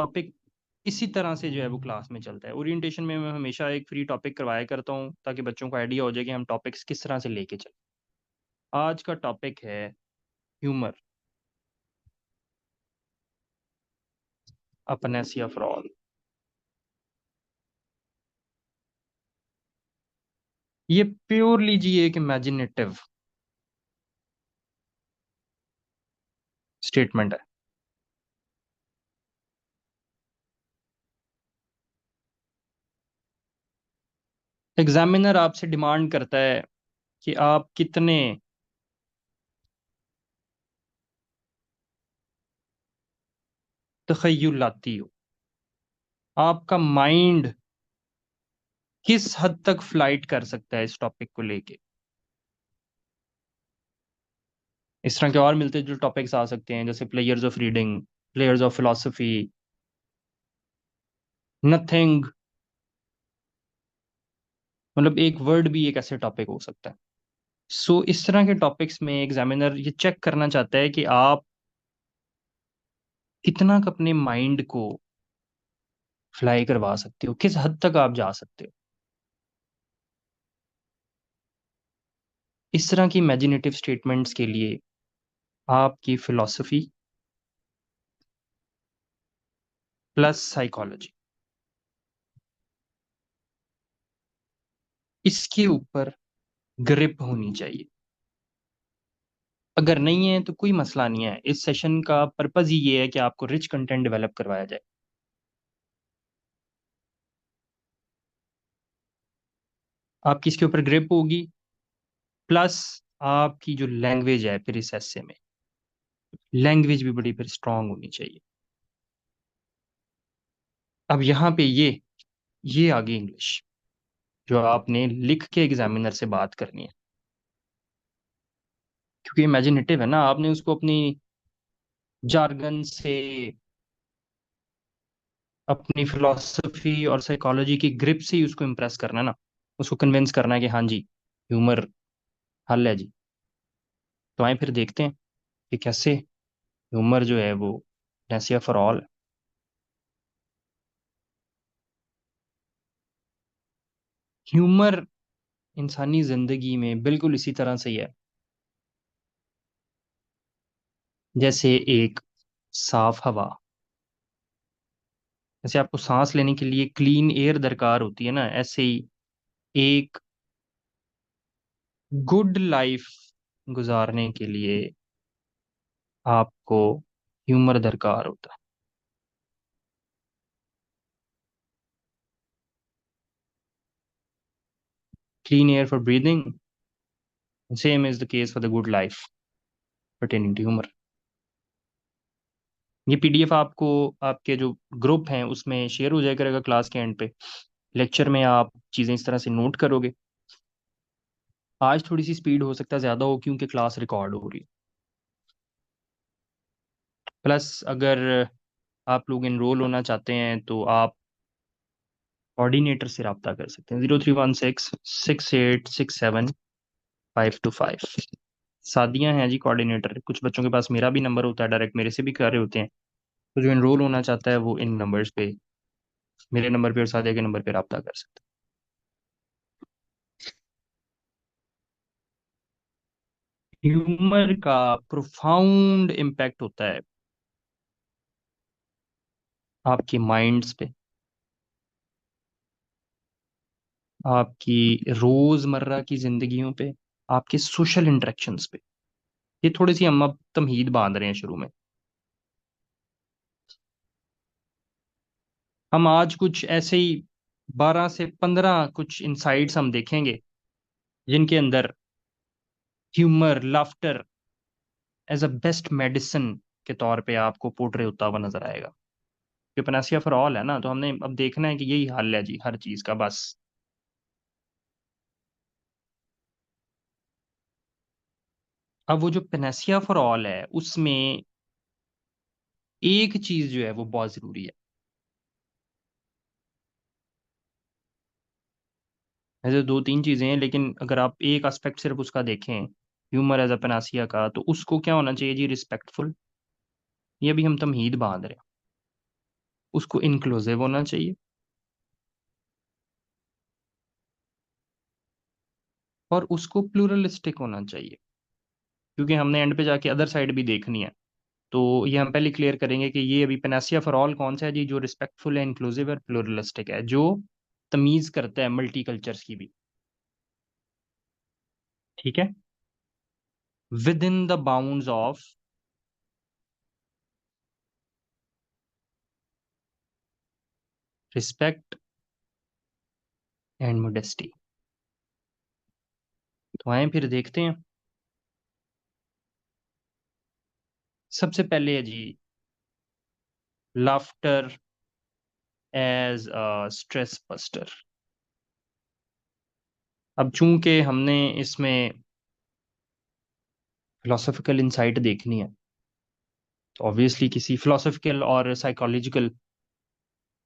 Topic इसी तरह से जो है वो क्लास में चलता है। ओरिएंटेशन में मैं हमेशा एक फ्री टॉपिक करवाया करता हूँ ताकि बच्चों को आइडिया हो जाए कि हम टॉपिक्स किस तरह से लेके चलें। आज का टॉपिक है ह्यूमर, अपनेसिया फॉर ऑल। ये प्योरली जी एक इमेजिनेटिव स्टेटमेंट है। एग्जामिनर आपसे डिमांड करता है कि आप कितने तखय्युलाती हो, आपका माइंड किस हद तक फ्लाइट कर सकता है इस टॉपिक को लेके। इस तरह के और मिलते जुलते टॉपिक्स आ सकते हैं, जैसे players of reading, players of philosophy, nothing. मतलब एक वर्ड भी एक ऐसे टॉपिक हो सकता है। सो इस तरह के टॉपिक्स में एग्जामिनर ये चेक करना चाहता है कि आप कितना अपने माइंड को फ्लाई करवा सकते हो, किस हद तक आप जा सकते हो। इस तरह की इमेजिनेटिव स्टेटमेंट्स के लिए आपकी फिलॉसफी प्लस साइकोलॉजी, इसके ऊपर ग्रिप होनी चाहिए। अगर नहीं है तो कोई मसला नहीं है, इस सेशन का पर्पज ही ये है कि आपको रिच कंटेंट डेवलप करवाया जाए। आपकी इसके ऊपर ग्रिप होगी, प्लस आपकी जो लैंग्वेज है फिर इस ऐसे में लैंग्वेज भी बड़ी फिर स्ट्रांग होनी चाहिए। अब यहाँ पे ये आ गई इंग्लिश, जो आपने लिख के एग्जामिनर से बात करनी है। क्योंकि इमेजिनेटिव है ना, आपने उसको अपनी जार्गन से, अपनी फिलोसफी और साइकोलॉजी की ग्रिप से ही उसको इम्प्रेस करना है ना, उसको कन्विंस करना है कि हाँ जी, ह्यूमर हल है जी। तो आए फिर देखते हैं कि कैसे ह्यूमर जो है वो नेसिया फॉर ऑल। ह्यूमर इंसानी जिंदगी में बिल्कुल इसी तरह से ही है, जैसे एक साफ हवा। जैसे आपको सांस लेने के लिए क्लीन एयर दरकार होती है ना, ऐसे ही एक गुड लाइफ गुजारने के लिए आपको ह्यूमर दरकार होता है। Clean air for breathing, same is the case for the good life pertaining to humour. ये पीडीएफ आपको आपके जो ग्रुप हैं उसमें शेयर हो जाया करेगा क्लास के एंड पे। लेक्चर में आप चीज़ें इस तरह से नोट करोगे। आज थोड़ी सी स्पीड हो सकता है ज़्यादा हो, क्योंकि क्लास रिकॉर्ड हो रही है। प्लस अगर आप लोग इनरोल होना चाहते हैं तो आप कोऑर्डिनेटर से रब्ता कर सकते हैं, 0316 6867 525। सादियाँ हैं जी कोऑर्डिनेटर। कुछ बच्चों के पास मेरा भी नंबर होता है, डायरेक्ट मेरे से भी कर रहे होते हैं। तो जो इनरोल होना चाहता है वो इन नंबर्स पे, मेरे नंबर पे और सादिया के नंबर पे रब्ता कर सकता है। ह्यूमर का प्रोफाउंड इम्पैक्ट होता है आपके माइंड्स पे, आपकी रोजमर्रा की जिंदगियों पे, आपके सोशल इंटरेक्शंस पे। ये थोड़ी सी हम अब तमहीद बांध रहे हैं शुरू में। हम आज कुछ ऐसे ही 12 से 15 कुछ इंसाइट्स हम देखेंगे जिनके अंदर humour, laughter as a best medicine के तौर पे आपको पोर्ट्रे होता हुआ नजर आएगा। ये पनासिया फॉर ऑल है ना, तो हमने अब देखना है कि यही हल है जी हर चीज का बस। अब वो जो पनासिया फॉर ऑल है उसमें एक चीज जो है वो बहुत जरूरी है। ऐसे दो तीन चीजें हैं, लेकिन अगर आप एक एस्पेक्ट सिर्फ उसका देखें, ह्यूमर एज अ पनासिया का, तो उसको क्या होना चाहिए जी, रिस्पेक्टफुल। ये भी हम तमहीद बांध रहे हैं। उसको इंक्लूसिव होना चाहिए, और उसको प्लूरलिस्टिक होना चाहिए, क्योंकि हमने एंड पे जाके अदर साइड भी देखनी है। तो ये हम पहले क्लियर करेंगे कि ये अभी पेनासिया फॉर ऑल कौन सा है जी, जो रिस्पेक्टफुल है, इंक्लूसिव है, प्लूरलिस्टिक है, जो तमीज करता है मल्टी कल्चर्स की भी। ठीक है, within the bounds of respect and modesty. तो आए फिर देखते हैं। सबसे पहले है जी, laughter as a stress buster. अब चूंकि हमने इसमें फिलोसॉफिकल इंसाइट देखनी है, तो ऑब्वियसली किसी फिलोसॉफिकल और साइकोलॉजिकल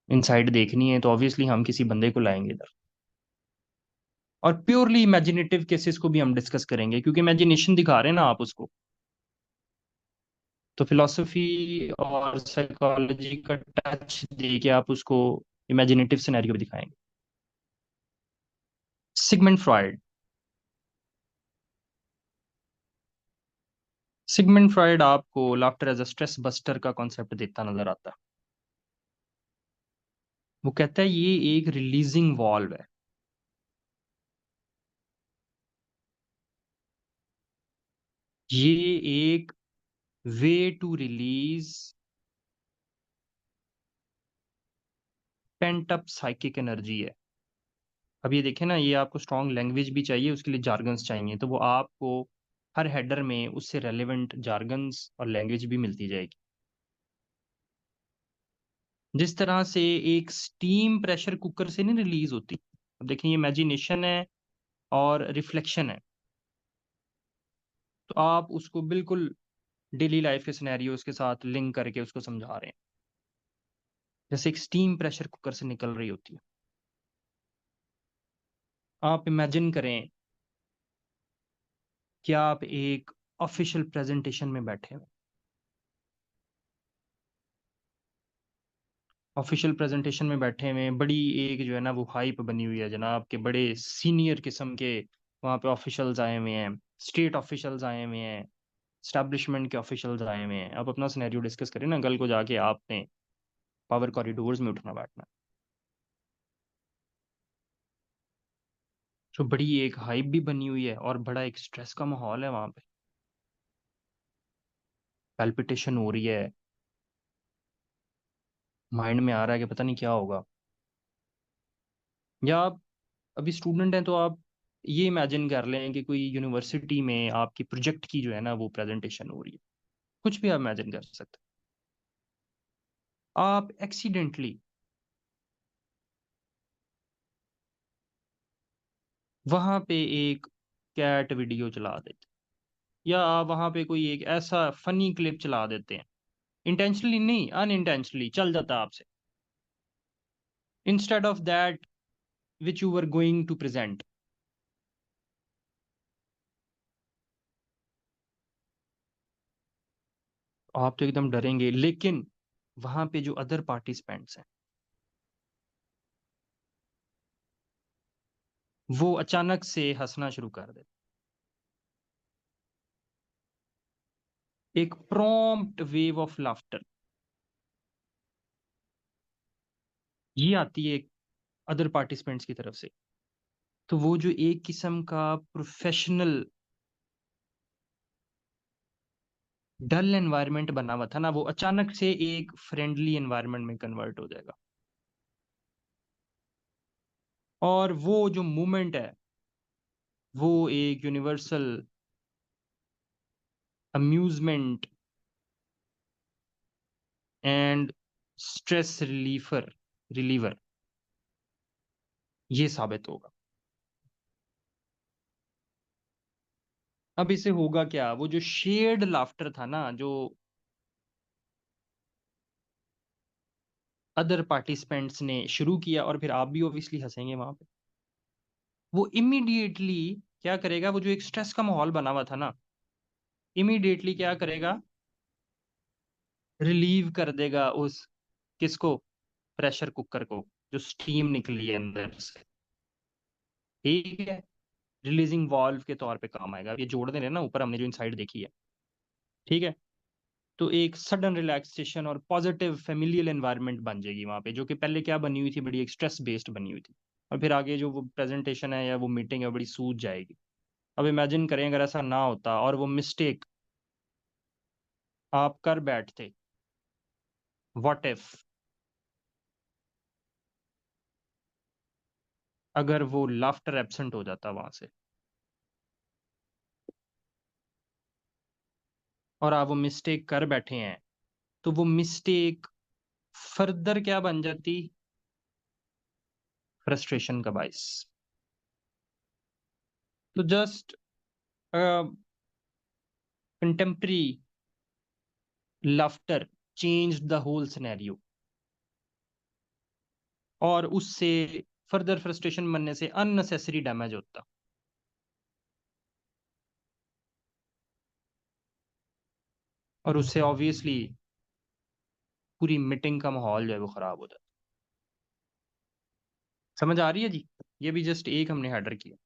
इंसाइट देखनी है, तो ऑब्वियसली हम किसी बंदे को लाएंगे इधर, और प्योरली इमेजिनेटिव केसेस को भी हम डिस्कस करेंगे, क्योंकि इमेजिनेशन दिखा रहे हैं ना आप उसको। तो फिलोसफी और साइकोलॉजी का टच दे के आप उसको इमेजिनेटिव सिनेरियो भी दिखाएंगे। Sigmund Freud. सिगमंड फ्रॉइड आपको laughter as a stress buster का कॉन्सेप्ट देता नजर आता है। वो कहता है ये एक रिलीजिंग वॉल्व है। ये एक way to release pent up psychic energy है। अब ये देखें ना, ये आपको स्ट्रॉन्ग लैंग्वेज भी चाहिए, उसके लिए जार्गन्स चाहिए, तो वो आपको हर हेडर में उससे रेलेवेंट जार्गन्स और लैंग्वेज भी मिलती जाएगी। जिस तरह से एक स्टीम प्रेशर कुकर से नहीं रिलीज होती। अब देखिए, ये इमेजिनेशन है और रिफ्लेक्शन है, तो आप उसको बिल्कुल डेली लाइफ के सिनेरियोज के साथ लिंक करके उसको समझा रहे हैं, जैसे एक स्टीम प्रेशर कुकर से निकल रही होती है। आप इमेजिन करें कि आप एक ऑफिशियल प्रेजेंटेशन में बैठे हैं। ऑफिशियल प्रेजेंटेशन में बैठे हुए हैं, बड़ी एक जो है ना वो हाइप बनी हुई है जनाब, के बड़े सीनियर किस्म के वहाँ पे ऑफिशियल्स आए हुए हैं, स्टेट ऑफिशियल्स आए हुए हैं, स्टैब्लिशमेंट के ऑफिशियल्स आए हुए हैं। आप अपना सिनेरियो डिस्कस करें ना, कल को जाके आपने पावर कॉरिडोर्स में उठना बैठना। तो बड़ी एक हाइप भी बनी हुई है और बड़ा एक स्ट्रेस का माहौल है वहाँ पे। पैल्पिटेशन हो रही है, माइंड में आ रहा है कि पता नहीं क्या होगा। या आप अभी स्टूडेंट हैं, तो आप ये इमेजिन कर लें कि कोई यूनिवर्सिटी में आपकी प्रोजेक्ट की जो है ना वो प्रेजेंटेशन हो रही है। कुछ भी आप इमेजिन कर सकते हैं। आप एक्सीडेंटली वहां पे एक कैट वीडियो चला देते, या आप वहां पे कोई एक ऐसा फनी क्लिप चला देते हैं, इंटेंशनली नहीं, अनइंटेंशनली चल जाता है आपसे, instead of that which you were going to present. आप तो एकदम डरेंगे, लेकिन वहां पे जो अदर पार्टिसिपेंट्स हैं, वो अचानक से हंसना शुरू कर देते। एक प्रॉम्प्ट वेव ऑफ लाफ्टर ये आती है अदर पार्टिसिपेंट्स की तरफ से। तो वो जो एक किस्म का प्रोफेशनल डल एनवायरनमेंट बना हुआ था ना, वो अचानक से एक फ्रेंडली एनवायरनमेंट में कन्वर्ट हो जाएगा। और वो जो मूवमेंट है, वो एक universal amusement and stress reliever ये साबित होगा। अब इसे होगा क्या, वो जो शेयर्ड लाफ्टर था ना, जो अदर पार्टिसिपेंट्स ने शुरू किया, और फिर आप भी ऑब्वियसली हंसेंगे वहां पे, वो इमीडिएटली क्या करेगा, वो जो एक स्ट्रेस का माहौल बना हुआ था ना, इमीडिएटली क्या करेगा, रिलीव कर देगा उस किसको, प्रेशर कुकर को, जो स्टीम निकली है अंदर से, ठीक है, रिलीजिंग वाल्व के तौर पे काम आएगा। ये जोड़ दे रहे हैं ना ऊपर हमने जो इनसाइड देखी है, ठीक है। तो एक सडन रिलैक्सेशन और पॉजिटिव फेमिलियल एनवायरनमेंट बन जाएगी वहां पे, जो कि पहले क्या बनी हुई थी, बड़ी एक स्ट्रेस बेस्ड बनी हुई थी। और फिर आगे जो वो प्रेजेंटेशन है या वो मीटिंग है, बड़ी सूझ जाएगी। अब इमेजिन करें अगर ऐसा ना होता और वो मिस्टेक आप कर बैठते, व्हाट इफ अगर वो लाफ्टर एब्सेंट हो जाता वहां से, और आप वो मिस्टेक कर बैठे हैं, तो वो मिस्टेक फर्दर क्या बन जाती, फ्रस्ट्रेशन का बाइस। तो just contemporary laughter change the whole scenario, और उससे फर्दर फ्रस्ट्रेशन बनने से अननेसेसरी डैमेज होता, और उससे ऑब्वियसली पूरी मीटिंग का माहौल जो है वो खराब हो जाता। समझ आ रही है जी? ये भी जस्ट एक हमने हेडर किया।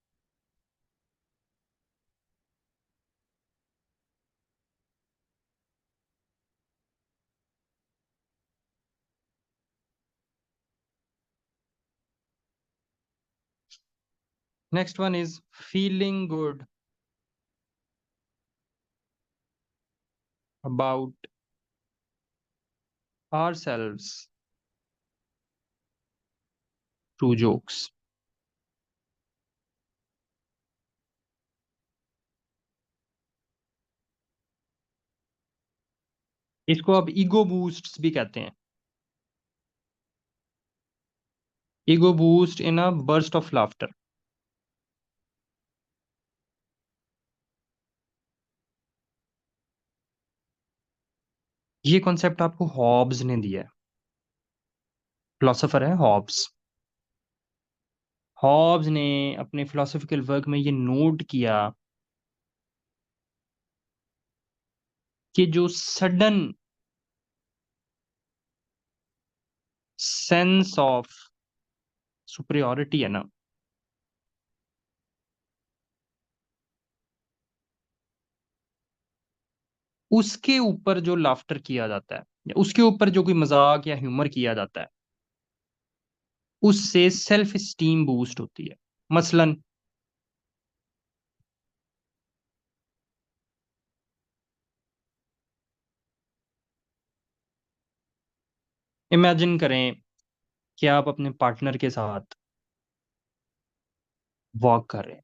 Next one is feeling good about ourselves through jokes। इसको अब ईगो बूस्ट भी कहते हैं। Ego boost in a burst of laughter. ये कॉन्सेप्ट आपको हॉब्स ने दिया है, फिलोसोफर है हॉब्स। हॉब्स ने अपने फिलोसॉफिकल वर्क में ये नोट किया कि जो सडन सेंस ऑफ सुपरियोरिटी है ना, उसके ऊपर जो लाफ्टर किया जाता है, या उसके ऊपर जो कोई मजाक या ह्यूमर किया जाता है, उससे सेल्फ स्टीम बूस्ट होती है। मसलन इमेजिन करें कि आप अपने पार्टनर के साथ वॉक कर रहे हैं।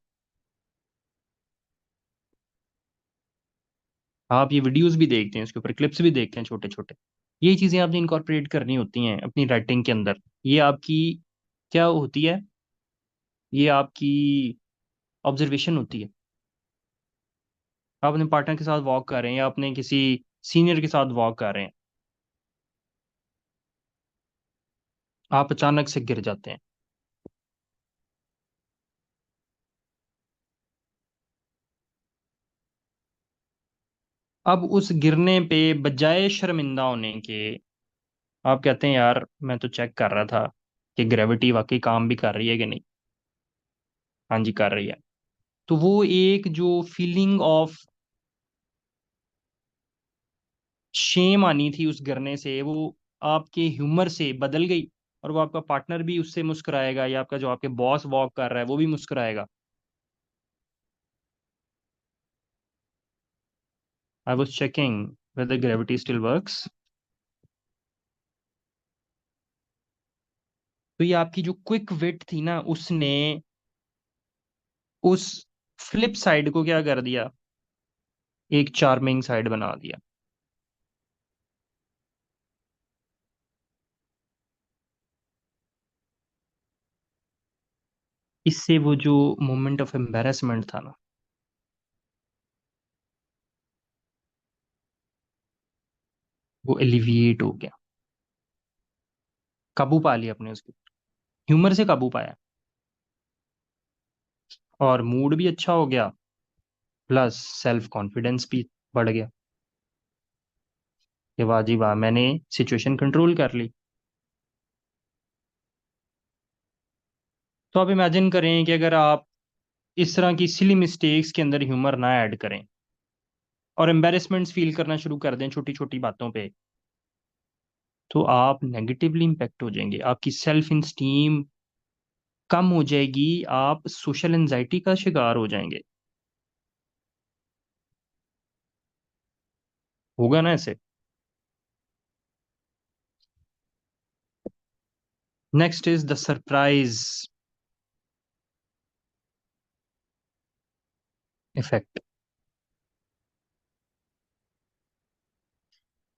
आप ये वीडियोस भी देखते हैं, उसके ऊपर क्लिप्स भी देखते हैं छोटे छोटे। ये चीजें आपने इनकॉर्पोरेट करनी होती हैं अपनी राइटिंग के अंदर। ये आपकी क्या होती है, ये आपकी ऑब्जर्वेशन होती है। आप अपने पार्टनर के साथ वॉक कर रहे हैं या अपने किसी सीनियर के साथ वॉक कर रहे हैं, आप अचानक से गिर जाते हैं। अब उस गिरने पे बजाय शर्मिंदा होने के, आप कहते हैं यार मैं तो चेक कर रहा था कि ग्रेविटी वाकई काम भी कर रही है कि नहीं। हाँ जी कर रही है। तो वो एक जो फीलिंग ऑफ शेम आनी थी उस गिरने से, वो आपके ह्यूमर से बदल गई, और वो आपका पार्टनर भी उससे मुस्कुराएगा, या आपका जो आपके बॉस वॉक कर रहा है वो भी मुस्कुराएगा। I was checking whether gravity still works। तो ये आपकी जो क्विक विट थी ना, उसने उस फ्लिप साइड को क्या कर दिया, एक चार्मिंग साइड बना दिया। इससे वो जो मोमेंट ऑफ एम्बेरसमेंट था ना, वो एलिविएट हो गया। काबू पा लिया अपने उसके, ह्यूमर से काबू पाया, और मूड भी अच्छा हो गया, प्लस सेल्फ कॉन्फिडेंस भी बढ़ गया कि वाह जी वाह, मैंने सिचुएशन कंट्रोल कर ली। तो आप इमेजिन करें कि अगर आप इस तरह की सिली मिस्टेक्स के अंदर ह्यूमर ना ऐड करें और एम्बेरसमेंट्स फील करना शुरू कर दें छोटी छोटी बातों पे, तो आप नेगेटिवली इम्पेक्ट हो जाएंगे, आपकी सेल्फ इंस्टीम कम हो जाएगी, आप सोशल एंजाइटी का शिकार हो जाएंगे। होगा ना ऐसे? Next is the surprise effect.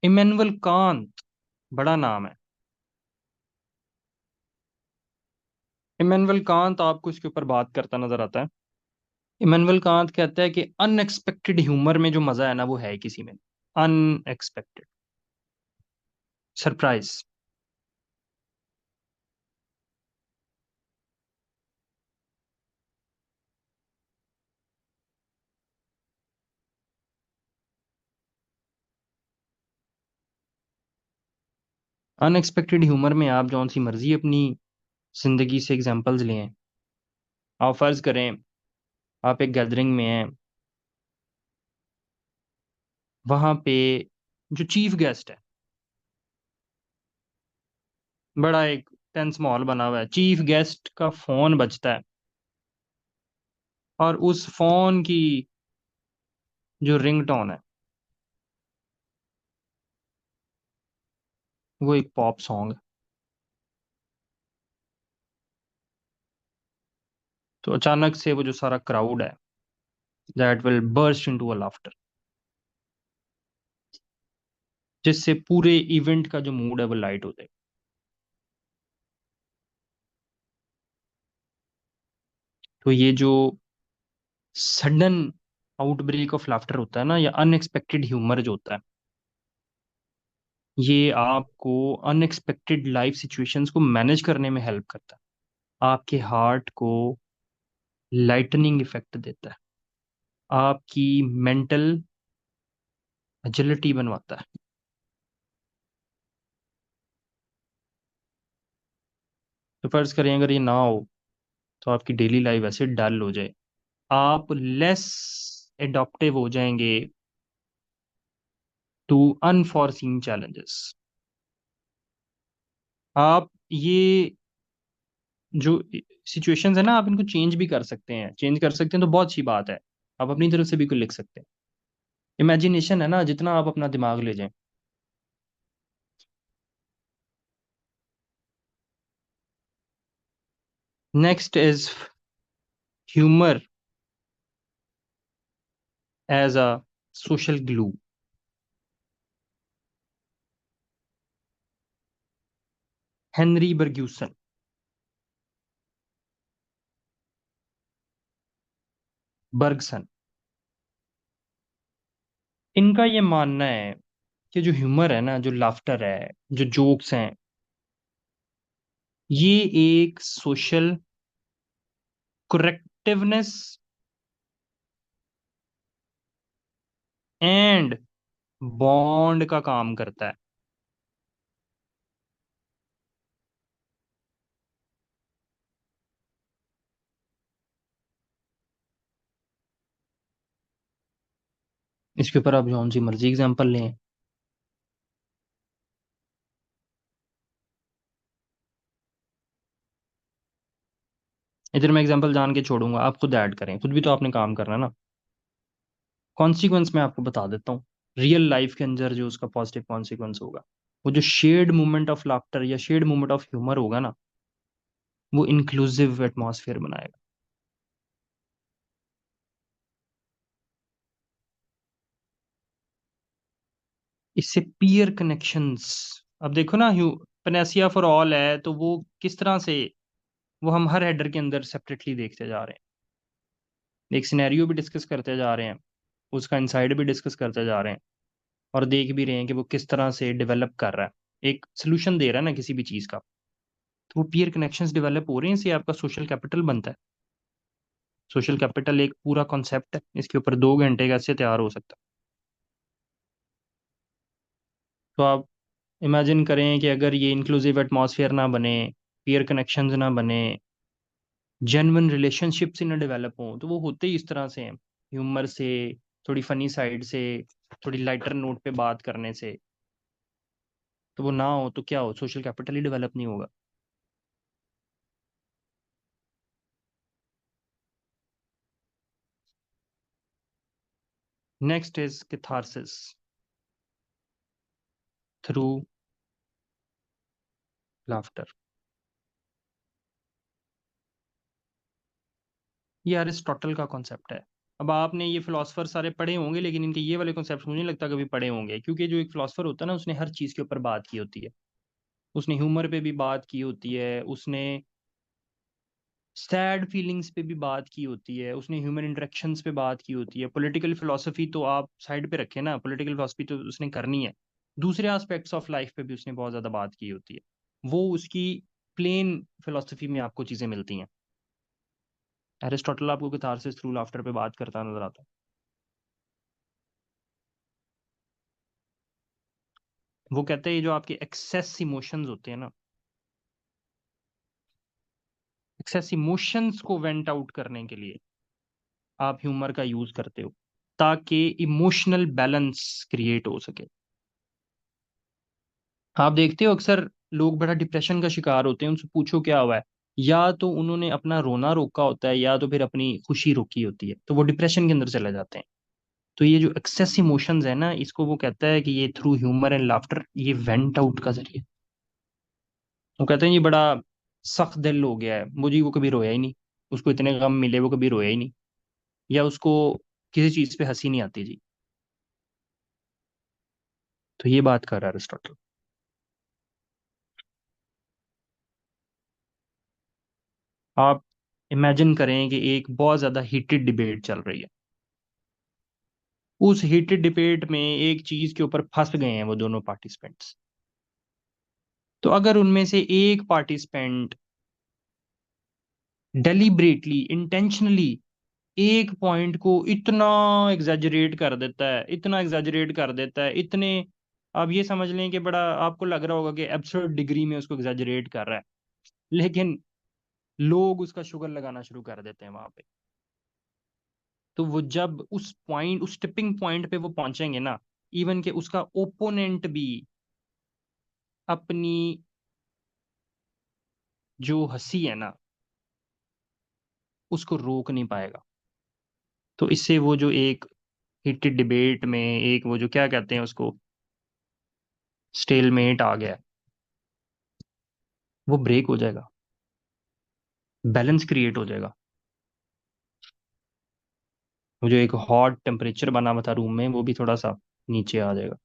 Immanuel Kant, बड़ा नाम है। इमैनुअल कांत आपको इसके ऊपर बात करता नजर आता है। इमैनुअल कांत कहता है कि अनएक्सपेक्टेड ह्यूमर में जो मजा है ना, वो है ही किसी में। Unexpected, surprise. अनएक्सपेक्टेड ह्यूमर में आप जौन सी मर्जी अपनी जिंदगी से एग्जांपल्स लें। आप फर्ज करें आप एक गैदरिंग में हैं, वहां पे जो चीफ गेस्ट है, बड़ा एक टेंस माहौल बना हुआ है, चीफ गेस्ट का फोन बजता है और उस फोन की जो रिंगटोन है वो एक पॉप सॉन्ग है। तो अचानक से वो जो सारा क्राउड है, that will burst into a laughter, जिससे पूरे इवेंट का जो मूड है वो लाइट हो जाए। तो ये जो सडन आउटब्रेक ऑफ लाफ्टर होता है ना, या अनएक्सपेक्टेड ह्यूमर जो होता है, ये आपको अनएक्सपेक्टेड लाइफ सिचुएशंस को मैनेज करने में हेल्प करता है, आपके हार्ट को लाइटनिंग इफेक्ट देता है, आपकी मेंटल एजिलिटी बनवाता है। तो फर्ज करें अगर ये ना हो, तो आपकी डेली लाइफ ऐसे डल हो जाए, आप लेस एडॉप्टिव हो जाएंगे टू अनफॉरसीन चैलेंजेस। आप ये जो सिचुएशंस है ना, आप इनको चेंज भी कर सकते हैं, चेंज कर सकते हैं तो बहुत अच्छी बात है। आप अपनी तरफ से भी कुछ लिख सकते हैं। इमेजिनेशन है ना, जितना आप अपना दिमाग ले जाएं। Next is humour as a social glue. Henri Bergson, Bergson, इनका ये मानना है कि जो ह्यूमर है ना, जो लाफ्टर है, जो जोक्स हैं, ये एक सोशल करेक्टिवनेस एंड बॉन्ड का काम करता है। इसके ऊपर आप जौन सी मर्जी एग्जांपल लें। इधर मैं एग्जांपल जान के छोड़ूंगा, आप खुद ऐड करें, खुद भी तो आपने काम करना है ना। कॉन्सिक्वेंस मैं आपको बता देता हूँ, रियल लाइफ के अंदर जो उसका पॉजिटिव कॉन्सिक्वेंस होगा, वो जो शेयर्ड मोमेंट ऑफ लाफ्टर या शेयर्ड मोमेंट ऑफ ह्यूमर होगा ना, वो इंक्लूसिव एटमॉस्फेयर बनाएगा। इससे पीयर कनेक्शंस, अब देखो ना, पनेसिया फॉर ऑल है तो वो किस तरह से, वो हम हर हेडर के अंदर सेपरेटली देखते जा रहे हैं, एक सिनेरियो भी डिस्कस करते जा रहे हैं, उसका इनसाइड भी डिस्कस करते जा रहे हैं, और देख भी रहे हैं कि वो किस तरह से डेवलप कर रहा है, एक सोल्यूशन दे रहा है ना किसी भी चीज़ का। तो वो पीयर कनेक्शंस डेवलप हो रहे हैं, इससे आपका सोशल कैपिटल बनता है। सोशल कैपिटल एक पूरा कॉन्सेप्ट है, इसके ऊपर 2 घंटे कैसे तैयार हो सकता है। तो आप इमेजिन करें कि अगर ये इंक्लूसिव एटमॉस्फेयर ना बने, पीयर कनेक्शंस ना बने, जेन्युइन रिलेशनशिप्स ही ना डेवलप हों, तो वो होते ही इस तरह से हैं, ह्यूमर से, थोड़ी फनी साइड से, थोड़ी लाइटर नोट पे बात करने से। तो वो ना हो तो क्या हो, सोशल कैपिटल ही डेवलप नहीं होगा। Next is catharsis through laughter. ये अरिस्टोटल का कॉन्सेप्ट है। अब आपने ये फिलोसफर सारे पढ़े होंगे, लेकिन इनके ये वाले कॉन्सेप्ट मुझे नहीं लगता कभी पढ़े होंगे, क्योंकि जो एक फिलोसफर होता है ना, उसने हर चीज़ के ऊपर बात की होती है। उसने ह्यूमर पे भी बात की होती है, उसने सैड फीलिंग्स पे भी बात की होती है, उसने ह्यूमन इंटरेक्शंस पे बात की होती है। पॉलिटिकल फिलोसफी तो आप साइड पे रखें ना, पॉलिटिकल फिलोसफी तो उसने करनी है। दूसरे एस्पेक्ट्स ऑफ लाइफ पे भी उसने बहुत ज़्यादा बात की होती है। वो उसकी प्लेन फिलोसफी में आपको चीज़ें मिलती हैं। एरिस्टोटल आपको कैथारसिस थ्रू लाफ्टर पे बात करता नजर आता है। वो कहते हैं ये जो आपके एक्सेस इमोशंस होते हैं ना, एक्सेस इमोशंस को वेंट आउट करने के लिए आप ह्यूमर का यूज करते हो, ताकि इमोशनल बैलेंस क्रिएट हो सके। आप देखते हो अक्सर लोग बड़ा डिप्रेशन का शिकार होते हैं, उनसे पूछो क्या हुआ है, या तो उन्होंने अपना रोना रोका होता है, या तो फिर अपनी खुशी रोकी होती है, तो वो डिप्रेशन के अंदर चले जाते हैं। तो ये जो एक्सेस इमोशंस है ना, इसको वो कहता है कि ये थ्रू ह्यूमर एंड लाफ्टर, ये वेंट आउट का जरिए। वो कहते हैं ये बड़ा सख्त दिल हो गया है, मुझे वो कभी रोया ही नहीं, उसको इतने गम मिले वो कभी रोया ही नहीं, या उसको किसी चीज पे हंसी नहीं आती जी। तो ये बात कर रहा है अरिस्टोटल। आप इमेजिन करें कि एक बहुत ज्यादा हीटेड डिबेट चल रही है। उस हीटेड डिबेट में एक चीज के ऊपर फंस गए हैं वो दोनों पार्टिसिपेंट्स। तो अगर उनमें से एक पार्टिसिपेंट डेलिबरेटली, इंटेंशनली एक पॉइंट को इतना एग्जैजरेट कर देता है, इतना एग्जैजरेट कर देता है, इतने, आप ये समझ लें कि बड़ा आपको लग रहा होगा कि एब्सर्ड डिग्री में उसको एग्जैजरेट कर रहा है, लेकिन लोग उसका शुगर लगाना शुरू कर देते हैं वहां पे। तो वो जब उस पॉइंट, उस टिपिंग पॉइंट पे वो पहुंचेंगे ना, इवन के उसका ओपोनेंट भी अपनी जो हंसी है ना, उसको रोक नहीं पाएगा। तो इससे वो जो एक हीटेड डिबेट में एक वो जो क्या कहते हैं उसको, स्टेलमेट आ गया है, वो ब्रेक हो जाएगा, बैलेंस क्रिएट हो जाएगा। वो जो एक हॉट टेम्परेचर बना हुआ था रूम में, वो भी थोड़ा सा नीचे आ जाएगा।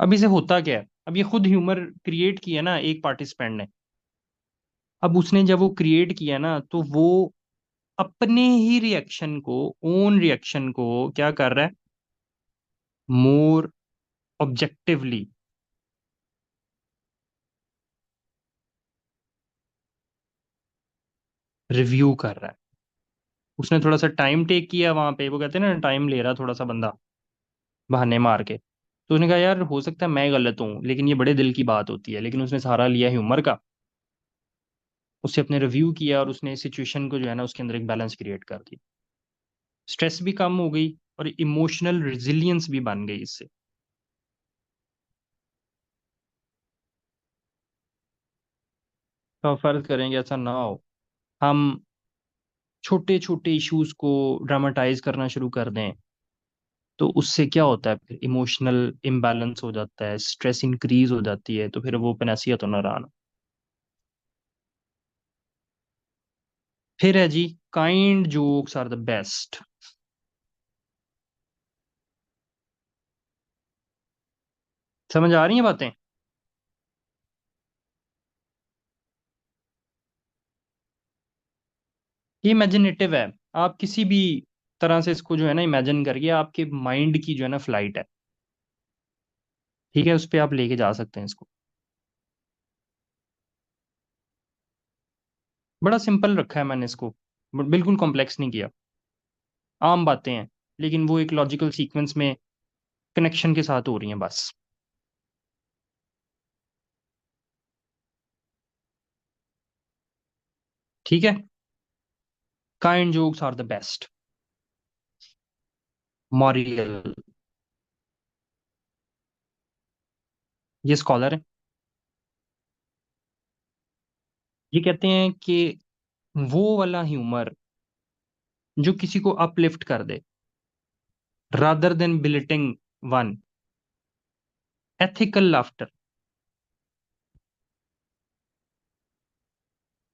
अब इसे होता क्या है, अब ये खुद ह्यूमर क्रिएट किया ना एक पार्टिसिपेंट ने। अब उसने जब वो क्रिएट किया ना, तो वो अपने ही रिएक्शन को, ओन रिएक्शन को क्या कर रहा है, मोर ऑब्जेक्टिवली रिव्यू कर रहा है। उसने थोड़ा सा टाइम टेक किया वहां पे, वो कहते हैं ना टाइम ले रहा थोड़ा सा बंदा, बहाने मार के। तो उसने कहा यार हो सकता है मैं गलत हूँ, लेकिन ये बड़े दिल की बात होती है, लेकिन उसने सहारा लिया ह्यूमर का, उससे अपने रिव्यू किया, और उसने सिचुएशन को जो है ना उसके अंदर एक बैलेंस क्रिएट कर दिया। स्ट्रेस भी कम हो गई और इमोशनल रिजिलियंस भी बन गई इससे। तो फर्ज करेंगे ऐसा ना हो, हम छोटे छोटे इश्यूज को ड्रामेटाइज करना शुरू कर दें, तो उससे क्या होता है, फिर इमोशनल इम्बैलेंस हो जाता है, स्ट्रेस इंक्रीज हो जाती है, तो फिर वो पनैसिया तो ना रहा ना। फिर है जी, kind jokes are the best. समझ आ रही हैं बातें? ये इमेजिनेटिव है। आप किसी भी तरह से इसको जो है ना इमेजिन करिए, आपके माइंड की जो है ना फ्लाइट है, ठीक है, उस पर आप लेके जा सकते हैं इसको। बड़ा सिंपल रखा है मैंने इसको, बिल्कुल कॉम्प्लेक्स नहीं किया। आम बातें हैं, लेकिन वो एक लॉजिकल सीक्वेंस में कनेक्शन के साथ हो रही हैं बस। ठीक है। Kind jokes are the best. Morreall. ये स्कॉलर है। ये कहते हैं कि वो वाला ह्यूमर जो किसी को अपलिफ्ट कर दे, rather than belittling one, ethical laughter,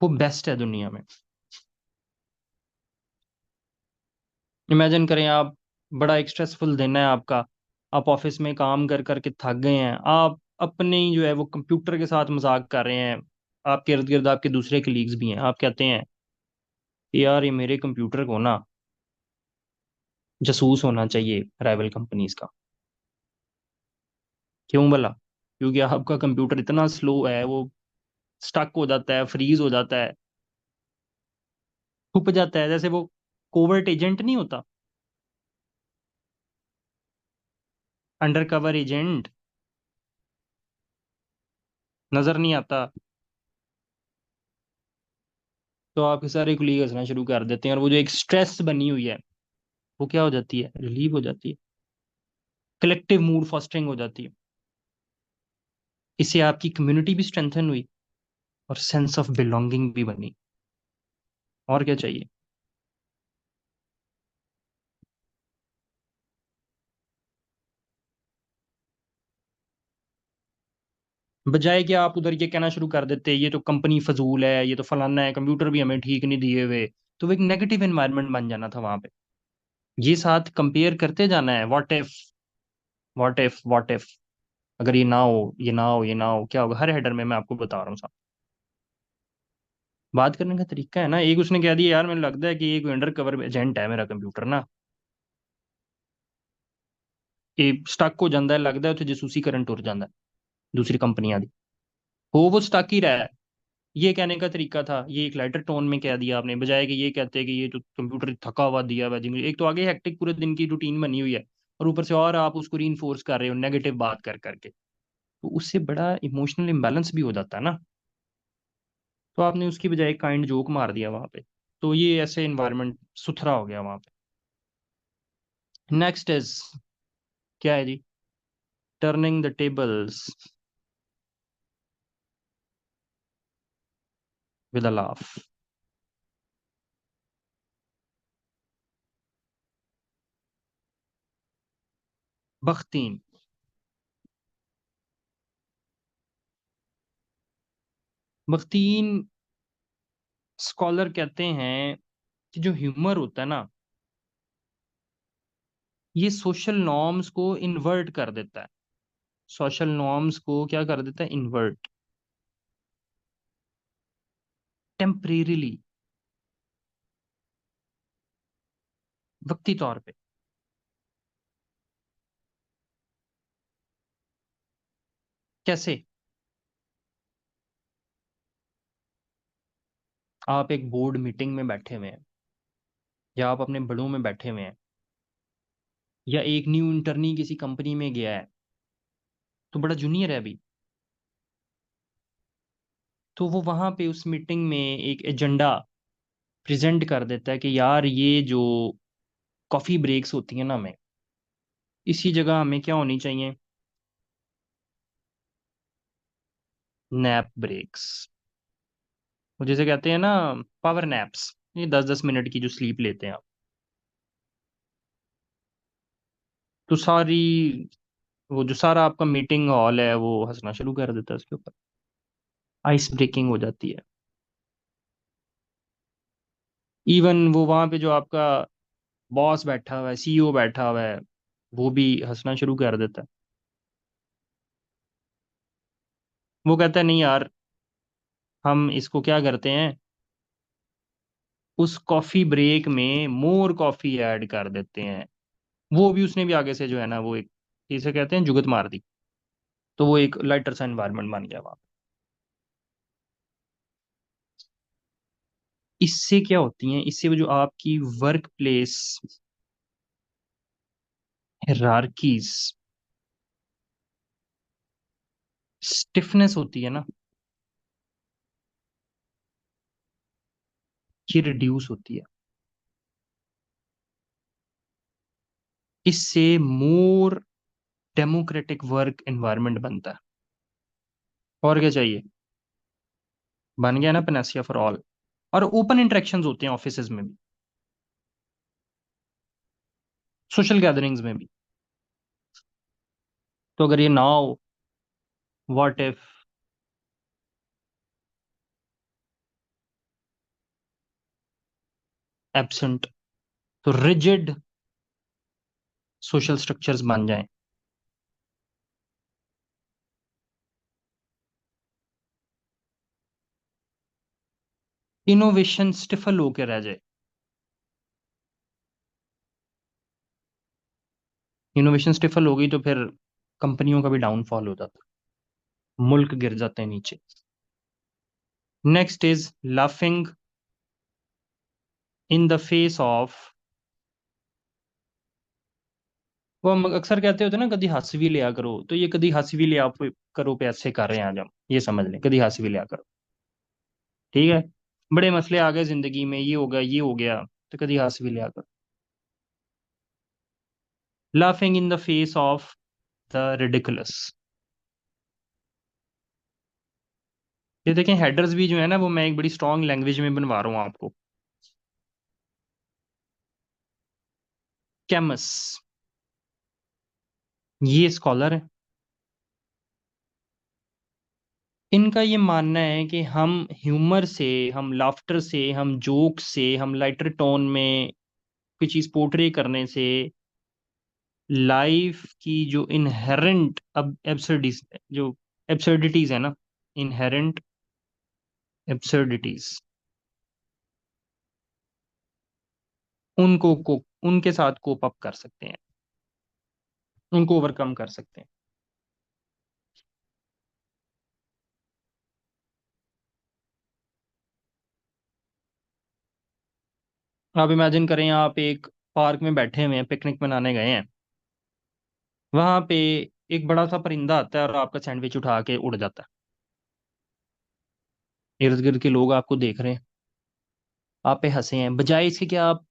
वो बेस्ट है दुनिया में। इमेजिन करें आप, बड़ा एक स्ट्रेसफुल दिन है आपका, आप ऑफिस में काम कर करके थक गए हैं, आप अपने ही जो है वो कंप्यूटर के साथ मजाक कर रहे हैं, आपके इर्द गिर्द आपके दूसरे कलीग्स भी हैं, आप कहते हैं कि यार ये मेरे कंप्यूटर को ना जासूस होना चाहिए राइवल कंपनीज का। क्यों भला? क्योंकि आपका कंप्यूटर इतना स्लो है, वो स्टक हो जाता है, फ्रीज हो जाता है, छुप जाता है, जैसे वो कोवर्ट एजेंट नहीं होता, अंडर कवर एजेंट, नजर नहीं आता। तो आपके सारे कुलीग हंसना शुरू कर देते हैं, और वो जो एक स्ट्रेस बनी हुई है वो क्या हो जाती है, रिलीव हो जाती है, कलेक्टिव मूड फॉस्टरिंग हो जाती है। इससे आपकी कम्युनिटी भी स्ट्रेंथन हुई और सेंस ऑफ बिलोंगिंग भी बनी। और क्या चाहिए? बजाय कि आप उधर ये कहना शुरू कर देते ये तो कंपनी फजूल है, ये तो फलाना है, कंप्यूटर भी हमें ठीक नहीं दिए हुए, तो वो एक नेगेटिव एनवायरनमेंट बन जाना था वहां पे। ये साथ कंपेयर करते जाना है, what if, what if, what if, अगर ये ना हो, ये ना हो, ये ना हो, क्या होगा, हर हेडर में मैं आपको बता रहा हूँ साहब। बात करने का तरीका है ना, एक उसने कह दिया यार मुझे लगता है कि ये कोई अंडर कवर एजेंट है मेरा कंप्यूटर ना, ये स्टक हो जाता है, लगता है ਉੱਥੇ जसूसी करंट टुर जाता है दूसरी कंपनियां दी, हो वो स्टक ही रहा है। ये कहने का तरीका था, ये एक लाइटर टोन में कह दिया आपने, बजाय कि ये कहते कि ये तो कंप्यूटर थका हुआ दिया हुआ है जी मुझे, एक तो आगे हेक्टिक पूरे दिन की रूटीन बनी हुई है, और ऊपर से और आप उसको रीइंफोर्स कर रहे हो नेगेटिव बात कर करके, तो उससे बड़ा इमोशनल इम्बैलेंस भी हो जाता है ना। तो आपने उसकी बजाय काइंड जोक मार दिया वहां पे, तो ये ऐसे इन्वायरमेंट सुथरा हो गया वहां पे। नेक्स्ट इज, क्या है जी? Turning the tables with a laugh. Bakhtin. Bakhtin, scholar कहते हैं कि जो ह्यूमर होता है ना, ये सोशल नॉर्म्स को इन्वर्ट कर देता है। सोशल नॉर्म्स को क्या कर देता है? इन्वर्ट, टेम्परेरीली, वक्ती तौर पे। कैसे? आप एक बोर्ड मीटिंग में बैठे हुए हैं, या आप अपने बड़ों में बैठे हुए हैं, या एक न्यू इंटर्नी किसी कंपनी में गया है, तो बड़ा जूनियर है अभी, तो वो वहां पे उस मीटिंग में एक एजेंडा प्रेजेंट कर देता है कि यार ये जो कॉफी ब्रेक्स होती है ना हमें, इसी जगह हमें क्या होनी चाहिए? Nap breaks. वो जैसे कहते हैं ना, पावर नैप्स, ये 10-10 मिनट की जो स्लीप लेते हैं आप, तो सारी, वो जो सारा आपका मीटिंग हॉल है वो हंसना शुरू कर देता है उसके ऊपर, आइस ब्रेकिंग हो जाती है। इवन वो वहां पे जो आपका बॉस बैठा हुआ है, सीईओ बैठा हुआ है, वो भी हंसना शुरू कर देता है। वो कहता है नहीं यार, हम इसको क्या करते हैं, उस कॉफी ब्रेक में मोर कॉफी ऐड कर देते हैं। वो भी उसने भी आगे से जो है ना वो एक, इसे कहते हैं जुगत मार दी, तो वो एक लाइटर सा एनवायरनमेंट बन गया वहां। इससे क्या होती है, इससे वो जो आपकी वर्क प्लेस हायरार्कीज, स्टिफनेस होती है ना, ये रिड्यूस होती है। इससे मोर डेमोक्रेटिक वर्क एनवायरनमेंट बनता है। और क्या चाहिए? बन गया ना पनेसिया फॉर ऑल। और ओपन इंटरेक्शंस होते हैं ऑफिसेज में भी, सोशल गैदरिंग्स में भी। तो अगर ये ना हो, व्हाट इफ एब्सेंट, तो रिजिड सोशल स्ट्रक्चर्स बन जाएं, इनोवेशन स्टिफल होकर रह जाए। इनोवेशन स्टिफल हो गई तो फिर कंपनियों का भी डाउनफॉल हो जाता है, मुल्क गिर जाते हैं नीचे। Next is laughing in the face of, वो हम अक्सर कहते होते हैं ना, कभी हंस भी लिया करो। तो ये कभी हंस भी लिया करो पे ऐसे कर रहे हैं आज हम, ये समझ लें, कभी हंस भी लिया करो। ठीक है, बड़े मसले आ गए जिंदगी में, ये हो गया ये हो गया, तो कभी हंस भी लिया करो। Laughing in the face of the ridiculous. ये देखें, हेडर्स भी जो है ना, वो मैं एक बड़ी स्ट्रांग लैंग्वेज में बनवा रहा हूँ आपको। कैमस, ये स्कॉलर है। इनका ये मानना है कि हम ह्यूमर से, हम लाफ्टर से, हम जोक से, हम लाइटर टोन में कोई चीज पोर्ट्रे करने से लाइफ की जो इनहेरेंट अब एब्सर्डिटीज, जो एब्सर्डिटीज है ना, इनहेरेंट एब्सर्डिटीज, उनके साथ कोप अप कर सकते हैं, उनको ओवरकम कर सकते हैं। आप इमेजिन करें, आप एक पार्क में बैठे हुए हैं, पिकनिक मनाने गए हैं, वहां पे एक बड़ा सा परिंदा आता है और आपका सैंडविच उठा के उड़ जाता है। इर्द गिर्द के लोग आपको देख रहे हैं, आप पे हंसे हैं, बजाय इसके कि आप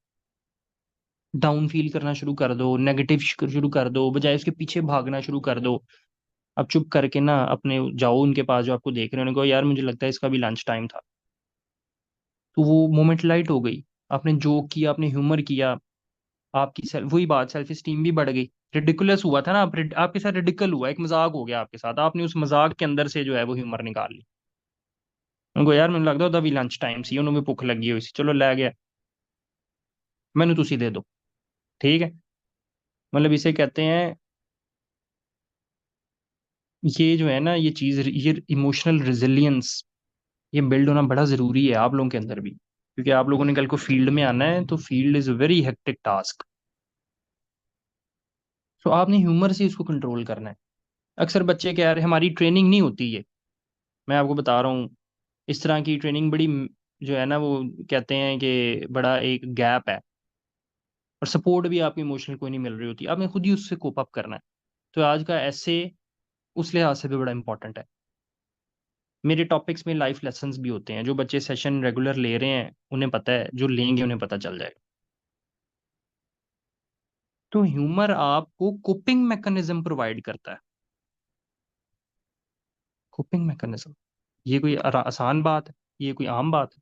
डाउन फील करना शुरू कर दो, नेगेटिव शुरू कर दो, बजाय उसके पीछे भागना शुरू कर दो, अब चुप करके ना अपने जाओ उनके पास जो आपको देख रहे हैं, उनको यार मुझे लगता है इसका भी लंच टाइम था। तो वो मोमेंट लाइट हो गई, आपने जोक किया, आपने ह्यूमर किया, आपकी वही बात, सेल्फ स्टीम भी बढ़ गई। रिडिकुलस हुआ था ना, आपके साथ रिडिकल हुआ, एक मजाक हो गया आपके साथ, आपने उस मजाक के अंदर से जो है वो ह्यूमर निकाल ली। उनको यार मैंने लगता था भी लंच टाइम सी, उन्होंने भुख लगी हुई सी, चलो ले गया, मैंने तुसी दे दो। ठीक है, मतलब इसे कहते हैं, ये जो है ना, ये चीज, ये इमोशनल रिजिलियंस, ये बिल्ड होना बड़ा जरूरी है आप लोगों के अंदर भी, क्योंकि आप लोगों ने कल को फील्ड में आना है, तो field is a very hectic task. तो आपने ह्यूमर से इसको कंट्रोल करना है। अक्सर बच्चे कह रहे हमारी ट्रेनिंग नहीं होती है, मैं आपको बता रहा हूँ, इस तरह की ट्रेनिंग बड़ी जो है ना, वो कहते हैं कि बड़ा एक गैप है, और सपोर्ट भी आपकी इमोशनल कोई नहीं मिल रही होती, आपने खुद ही उससे कोप अप करना है। तो आज का ऐसे उस लिहाज से भी बड़ा इंपॉर्टेंट है। मेरे टॉपिक्स में लाइफ लेसन्स भी होते हैं, जो बच्चे सेशन रेगुलर ले रहे हैं उन्हें पता है, जो लेंगे उन्हें पता चल जाएगा। तो ह्यूमर आपको कोपिंग मैकेनिज्म प्रोवाइड करता है। कोपिंग मैकेनिज्म, ये कोई आसान बात है? ये कोई आम बात है?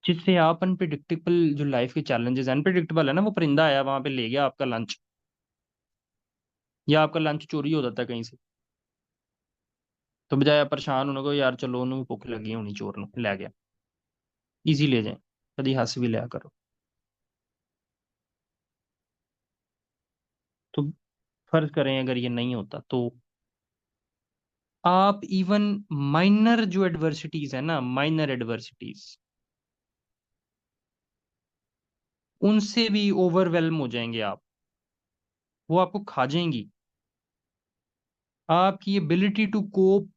जिससे आप अनप्रिडिक्टेबल जो लाइफ के चैलेंजेस, अनप्रिडिक्टेबल है ना, वो परिंदा आया वहां पे ले गया आपका लंच, या आपका लंच चोरी हो जाता है कहीं से, तो बजाय आप परेशान होने को, यार चलो उन्होंने भुख लगी होनी, चोर ने ले गया, इजी ले जाए, कभी हंस भी लिया करो। तो फर्ज करें अगर ये नहीं होता, तो आप इवन माइनर जो एडवर्सिटीज है ना, माइनर एडवर्सिटीज, उनसे भी ओवरवेलम हो जाएंगे आप, वो आपको खा जाएंगी, आपकी ability to cope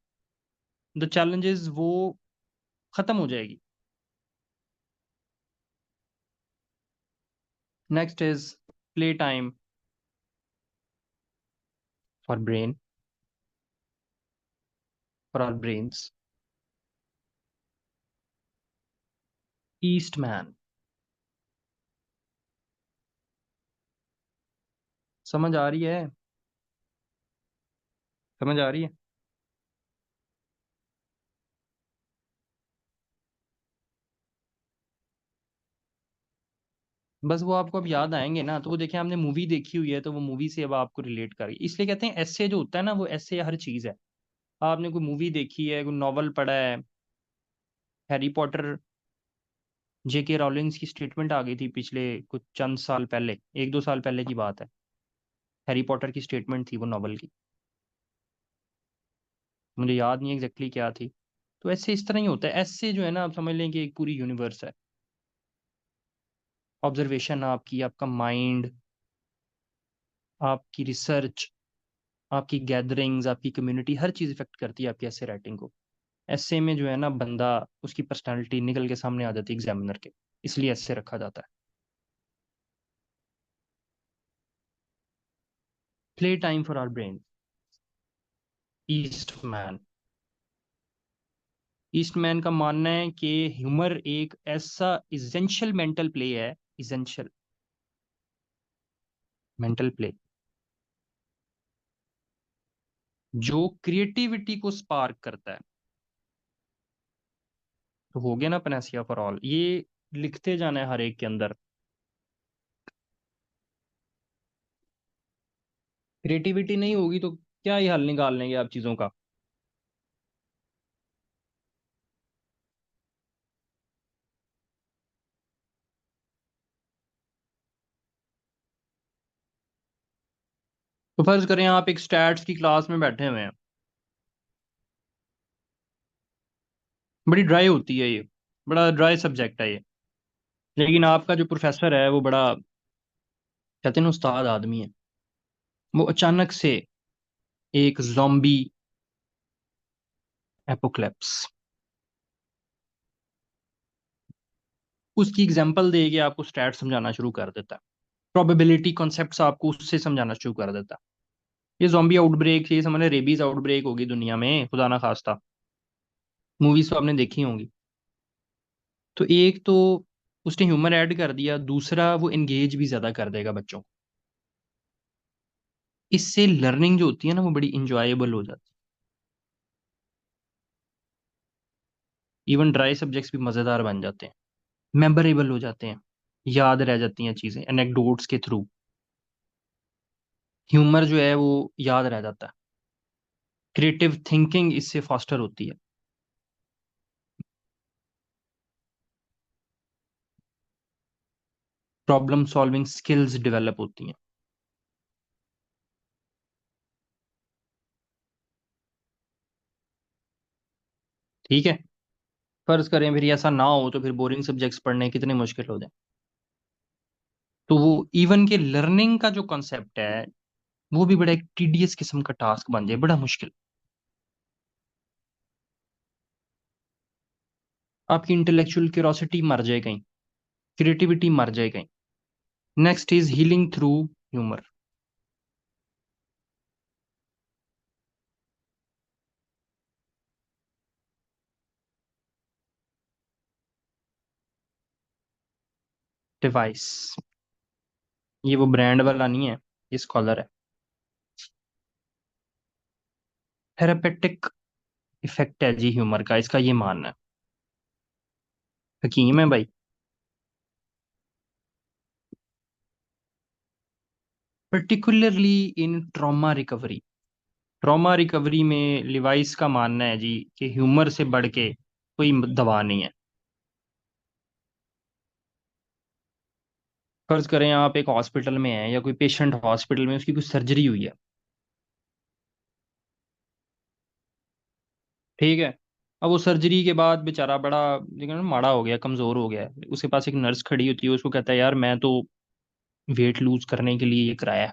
the challenges वो खत्म हो जाएगी। Next is play time for brain, for our brains. Eastman. समझ आ रही है? समझ आ रही है? बस वो आपको अब याद आएंगे ना, तो वो देखिए आपने मूवी देखी हुई है, तो वो मूवी से अब आपको रिलेट करेगी। इसलिए कहते हैं ऐसे जो होता है ना, वो ऐसे हर चीज है। आपने कोई मूवी देखी है, कोई नॉवल पढ़ा है, हैरी पॉटर, जेके रॉलिंस की स्टेटमेंट आ गई थी पिछले कुछ चंद साल पहले, 1-2 साल पहले की बात है। हैरी पॉटर की स्टेटमेंट थी वो नॉवल की। मुझे याद नहीं एग्जैक्टली क्या थी। तो ऐसे इस तरह ही होता है, ऐसे जो है ना, आप समझ लें कि एक पूरी यूनिवर्स है। ऑब्जर्वेशन आपकी, आपका माइंड, आपकी रिसर्च, आपकी गैदरिंग्स, आपकी कम्युनिटी, हर चीज़ इफेक्ट करती है आपकी ऐसे राइटिंग को। ऐसे में जो है ना बंदा, उसकी पर्सनालिटी निकल के सामने आ जाती है एग्जामिनर के। इसलिए ऐसे रखा जाता है। Play time for our brain. Eastman. Eastman का मानना है कि ह्यूमर एक ऐसा इसेंशियल मेंटल प्ले है, इसेंशियल मेंटल प्ले, जो क्रिएटिविटी को स्पार्क करता है। तो हो गया ना पनेसिया फॉर ऑल, ये लिखते जाना है हर एक के अंदर। क्रिएटिविटी नहीं होगी तो क्या ही हल निकाल लेंगे आप चीजों का। तो फर्ज करें आप एक स्टैट्स की क्लास में बैठे हुए हैं, बड़ी ड्राई होती है ये, बड़ा ड्राई सब्जेक्ट है ये। लेकिन आपका जो प्रोफेसर है वो बड़ा, कहते हैं ना, उस्ताद आदमी है। वो अचानक से एक जॉम्बी एपोक्लिप्स, उसकी एग्जांपल दे के आपको स्टैट समझाना शुरू कर देता है। प्रोबेबिलिटी कॉन्सेप्ट्स आपको उससे समझाना शुरू कर देता है। ये जॉम्बी आउटब्रेक, ये समझ रेबीज आउटब्रेक होगी दुनिया में, खुदा ना खास्ता। मूवीज तो आपने देखी होंगी। तो एक तो उसने ह्यूमर ऐड कर दिया, दूसरा वो एंगेज भी ज्यादा कर देगा बच्चों को। इससे लर्निंग जो होती है ना, वो बड़ी इंजॉयबल हो जाती है। इवन ड्राई सब्जेक्ट्स भी मजेदार बन जाते हैं, मेमोरेबल हो जाते हैं, याद रह जाती हैं चीजें एनेक्डोट्स के थ्रू। ह्यूमर जो है वो याद रह जाता है। क्रिएटिव थिंकिंग इससे फास्टर होती है। प्रॉब्लम सॉल्विंग स्किल्स डेवलप होती हैं। ठीक है। फर्ज करें फिर ऐसा ना हो, तो फिर बोरिंग सब्जेक्ट्स पढ़ने कितने मुश्किल हो जाए। तो वो इवन के लर्निंग का जो कॉन्सेप्ट है, वो भी बड़ा एक टीडियस किस्म का टास्क बन जाए, बड़ा मुश्किल। आपकी इंटेलेक्चुअल क्यूरोसिटी मर जाए कहीं, क्रिएटिविटी मर जाए कहीं। Next is healing through humour. Device. ये वो ब्रांड वाला नहीं है, ये स्कॉलर है। थेरापेटिक इफेक्ट है जी ह्यूमर का, इसका ये मानना है। हकीम है भाई। Particularly in trauma recovery. Trauma recovery में लिवाइस का मानना है जी कि ह्यूमर से बढ़ के कोई दवा नहीं है। फर्ज करें आप एक हॉस्पिटल में हैं, या कोई पेशेंट हॉस्पिटल में, उसकी कोई सर्जरी हुई है। ठीक है। अब वो सर्जरी के बाद बेचारा बड़ा, देखो ना, माड़ा हो गया, कमजोर हो गया है। उसके पास एक नर्स खड़ी होती है, उसको कहता है यार मैं तो वेट लूज करने के लिए ये कराया है।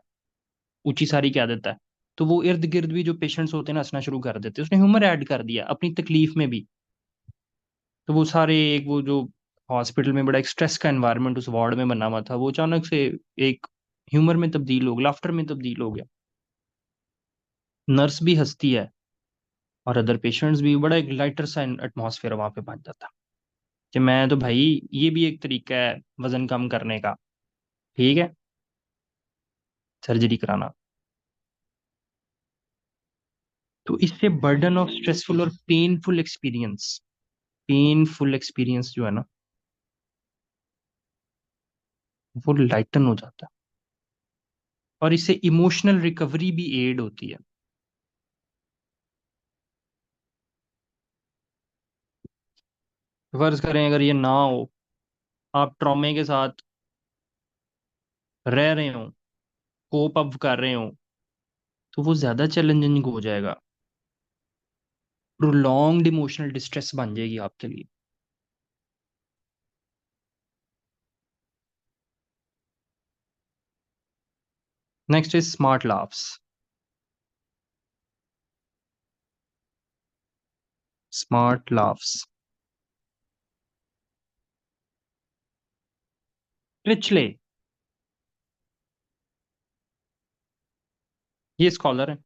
ऊंची सारी क्या देता है। तो वो इर्द गिर्द भी जो पेशेंट्स होते हैं ना, हंसना शुरू कर देते हैं। उसने ह्यूमर ऐड कर दिया अपनी तकलीफ में भी। तो वो सारे एक वो जो हॉस्पिटल में बड़ा एक स्ट्रेस का एनवायरनमेंट उस वार्ड में बना हुआ था, वो अचानक से एक ह्यूमर में तब्दील हो गया, लाफ्टर में तब्दील हो गया। नर्स भी हंसती है और अदर पेशेंट्स भी, बड़ा एक लाइटर सा एटमॉस्फेयर वहां पे बन जाता है। कि मैं तो भाई, ये भी एक तरीका है वजन कम करने का। ठीक है, सर्जरी कराना। तो इससे बर्डन ऑफ स्ट्रेसफुल और पेनफुल एक्सपीरियंस जो है ना, वो लाइटन हो जाता है। और इससे इमोशनल रिकवरी भी एड होती है। फर्ज करें अगर ये ना हो, आप ट्रॉमे के साथ रह रहे हो, कोप अप कर रहे हो, तो वो ज्यादा चैलेंजिंग हो जाएगा। प्रोलॉन्ग्ड इमोशनल डिस्ट्रेस बन जाएगी आपके लिए। Next is smart laughs. Smart laughs. Critchley, ये स्कॉलर है।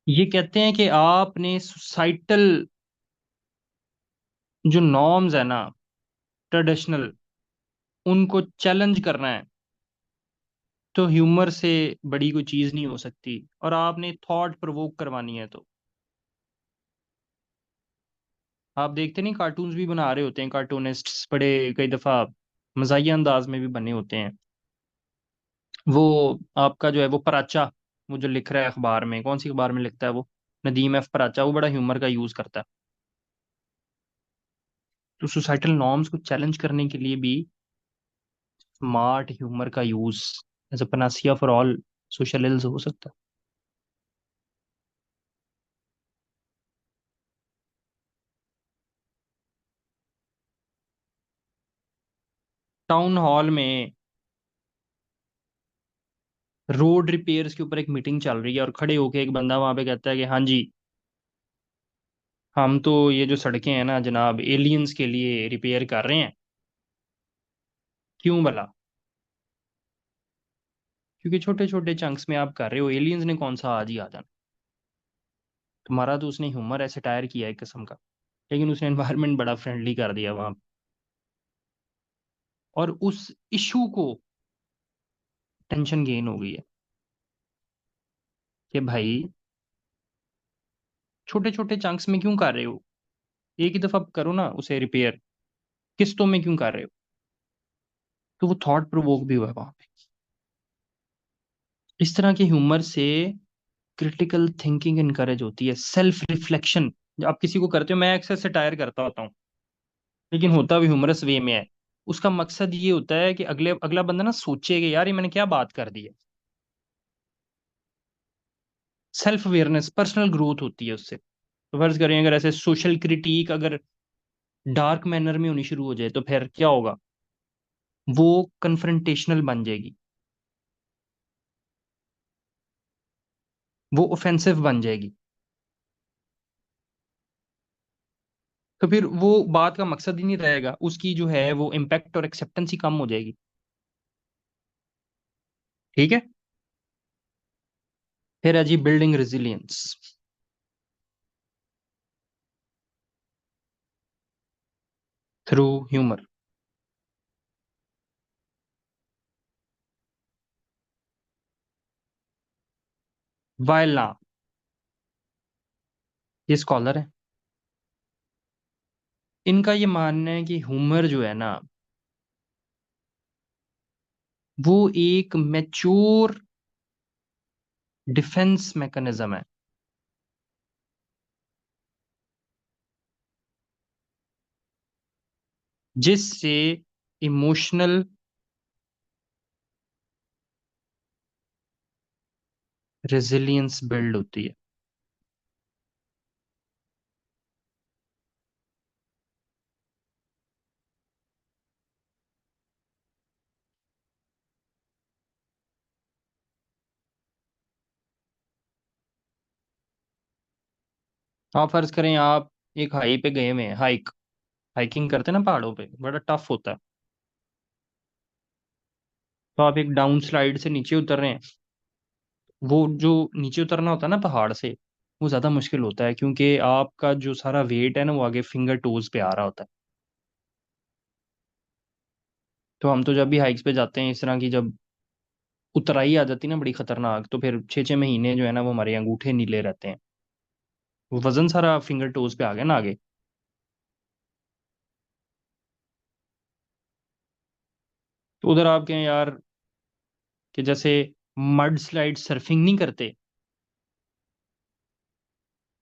ये कहते हैं कि आपने सोसाइटल जो नॉर्म्स है ना, ट्रेडिशनल, उनको चैलेंज करना है, तो ह्यूमर से बड़ी कोई चीज नहीं हो सकती। और आपने थॉट प्रोवोक करवानी है तो आप देखते नहीं, कार्टून्स भी बना रहे होते हैं कार्टूनिस्ट्स बड़े, कई दफा मजाहिया अंदाज में भी बने होते हैं। वो आपका जो है वो पराचा, वो जो लिख रहा है अखबार में, कौन सी अखबार में लिखता है वो, नदीम एफ पराचा, वो बड़ा ह्यूमर का यूज करता है। तो सोसाइटल नॉर्म्स को चैलेंज करने के लिए भी स्मार्ट ह्यूमर का use as a panacea for all social ills हो सकता है। टाउन हॉल में रोड रिपेयर्स के ऊपर एक मीटिंग चल रही है, और खड़े होके एक बंदा वहां पे कहता है कि हाँ जी, हम तो ये जो सड़कें हैं ना जनाब, एलियंस के लिए रिपेयर कर रहे हैं। क्यों भला? क्योंकि छोटे छोटे चंक्स में आप कर रहे हो, एलियंस ने कौन सा आज ही आ जाना। तुम्हारा तो उसने ह्यूमर ऐसे टायर किया है एक किस्म का, लेकिन उसने एनवायरनमेंट बड़ा फ्रेंडली कर दिया वहां। और उस इशू को टेंशन गेन हो गई है कि भाई, छोटे छोटे चंक्स में क्यों कर रहे हो, एक ही दफा करो ना उसे रिपेयर, किस्तों में क्यों कर रहे हो। तो वो थॉट प्रोवोक भी हुआ है वहां पे। इस तरह के ह्यूमर से क्रिटिकल थिंकिंग इनकरेज होती है, सेल्फ रिफ्लेक्शन। जब आप किसी को करते हो, मैं अक्सर से टायर करता होता हूँ, लेकिन होता भी ह्यूमरस वे में है। उसका मकसद ये होता है कि अगला बंदा ना सोचे कि यार ये मैंने क्या बात कर दी है। सेल्फ अवेयरनेस, पर्सनल ग्रोथ होती है उससे। तो फर्ज करें अगर ऐसे सोशल क्रिटिक अगर डार्क मैनर में होनी शुरू हो जाए, तो फिर क्या होगा, वो कन्फ्रंटेशनल बन जाएगी, वो ऑफेंसिव बन जाएगी। तो फिर वो बात का मकसद ही नहीं रहेगा, उसकी जो है वो इम्पैक्ट और एक्सेप्टेंस ही कम हो जाएगी। ठीक है। फिर है जी बिल्डिंग रेजिलियंस थ्रू ह्यूमर। वायला, ये स्कॉलर है। इनका ये मानना है कि ह्यूमर जो है ना, वो एक मैच्योर डिफेंस मैकेनिज्म है, जिससे इमोशनल रेजिलियंस बिल्ड होती है। आप फर्ज करें आप एक हाई पे गए हुए हैं, हाइकिंग करते हैं ना पहाड़ों पे, बड़ा टफ होता है। तो आप एक डाउन स्लाइड से नीचे उतर रहे हैं। वो जो नीचे उतरना होता है ना पहाड़ से, वो ज़्यादा मुश्किल होता है, क्योंकि आपका जो सारा वेट है ना वो आगे फिंगर टोज पे आ रहा होता है। तो हम तो जब भी हाइक्स पे जाते हैं इस तरह की, जब उतराई आ जाती है ना बड़ी खतरनाक, तो फिर 6 6 महीने जो है ना वो हमारे अंगूठे नीले रहते हैं। वो वजन सारा फिंगर टोज पे आ गया ना आगे। तो उधर आप कहें यार कि जैसे मड स्लाइड सर्फिंग नहीं करते,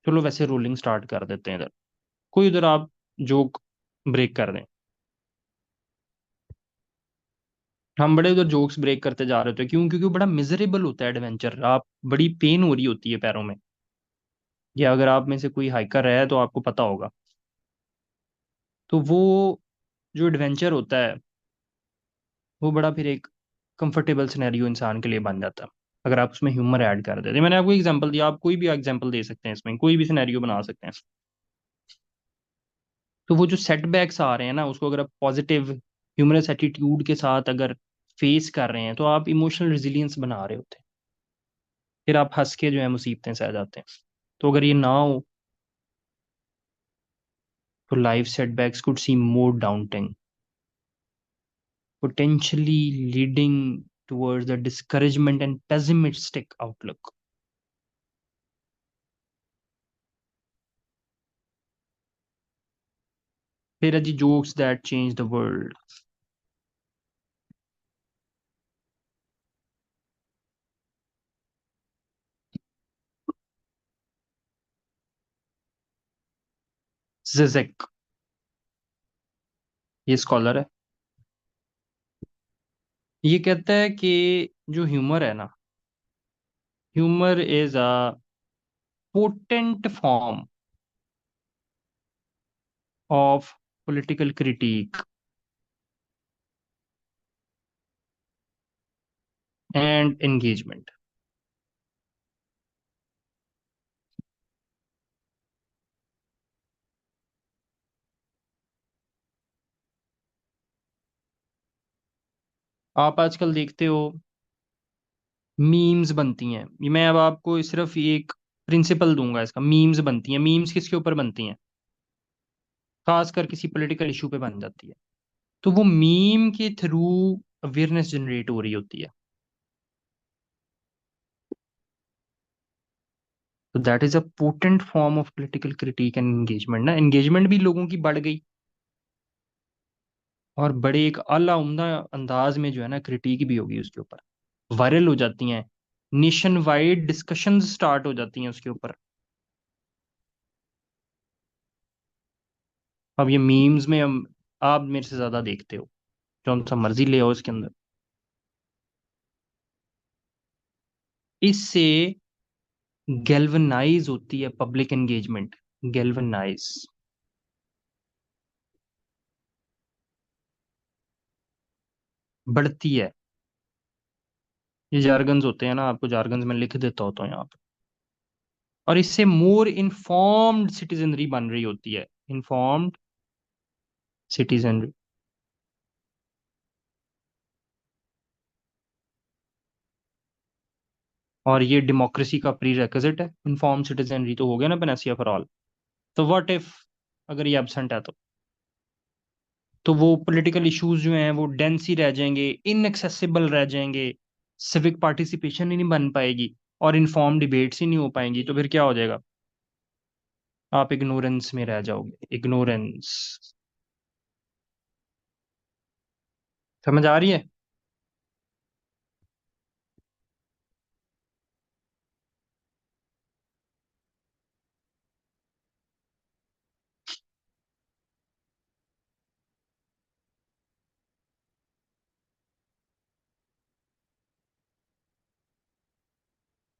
चलो वैसे रोलिंग स्टार्ट कर देते हैं इधर। कोई उधर आप जोक ब्रेक कर दें। हम बड़े उधर जोक्स ब्रेक करते जा रहे होते हैं, क्यों? क्योंकि वो बड़ा मिजरेबल होता है एडवेंचर। आप बड़ी पेन हो रही होती है पैरों में। या अगर आप में से कोई हाइकर है तो आपको पता होगा। तो वो जो एडवेंचर होता है वो बड़ा फिर एक कंफर्टेबल सिनेरियो इंसान के लिए बन जाता है, अगर आप उसमें ह्यूमर ऐड कर देते हैं। मैंने आपको एग्जांपल दिया, आप कोई भी एग्जांपल दे सकते हैं, इसमें कोई भी सिनेरियो बना सकते हैं। तो वो जो सेटबैक्स आ रहे हैं ना उसको अगर आप पॉजिटिव ह्यूमरस एटीट्यूड के साथ अगर फेस कर रहे हैं तो आप इमोशनल रिजिलियंस बना रहे होते हैं। फिर आप हंस के जो है मुसीबतें सह जाते हैं। तो अगर ये ना हो तो life setbacks could seem more daunting, potentially leading towards the discouragement and pessimistic outlook. फिर है जी jokes that change the world. Zizek, ये स्कॉलर है। ये कहता है कि जो ह्यूमर है ना, humour is a potent form of political critic and engagement. आप आजकल देखते हो मीम्स बनती हैं। ये मैं अब आपको सिर्फ एक प्रिंसिपल दूंगा इसका। मीम्स बनती हैं, मीम्स किसके ऊपर बनती हैं? खासकर किसी पॉलिटिकल इशू पे बन जाती है। तो वो मीम के थ्रू अवेयरनेस जनरेट हो रही होती है। तो that is a potent form of political critic and engagement ना। एंगेजमेंट भी लोगों की बढ़ गई, और बड़े एक आला उम्दा अंदाज में जो है ना क्रिटिक भी होगी उसके ऊपर, वायरल हो जाती हैं। नेशन वाइड डिस्कशंस स्टार्ट हो जाती हैं उसके ऊपर। अब ये मीम्स में हम, आप मेरे से ज्यादा देखते हो, जो सा मर्जी ले आओ इसके अंदर। इससे गैल्वनाइज होती है पब्लिक एंगेजमेंट। गैल्वनाइज बढ़ती है। ये जार्गन्स होते हैं ना, आपको जार्गन्स में लिख देता होता हूँ यहाँ पे। और इससे मोर इन्फॉर्म्ड सिटीजनरी बन रही होती है। Informed citizenry. और ये डेमोक्रेसी का प्री रेक्विजिट है। इन्फॉर्म सिटीजनरी तो हो गया ना पेनेसिया फॉर ऑल। तो व्हाट इफ अगर ये एबसेंट है तो वो पॉलिटिकल इश्यूज जो हैं वो डेंस ही रह जाएंगे, इनएक्सेसिबल रह जाएंगे। सिविक पार्टिसिपेशन ही नहीं बन पाएगी, और इन्फॉर्म डिबेट्स ही नहीं हो पाएंगी। तो फिर क्या हो जाएगा? आप इग्नोरेंस में रह जाओगे। इग्नोरेंस। समझ आ रही है?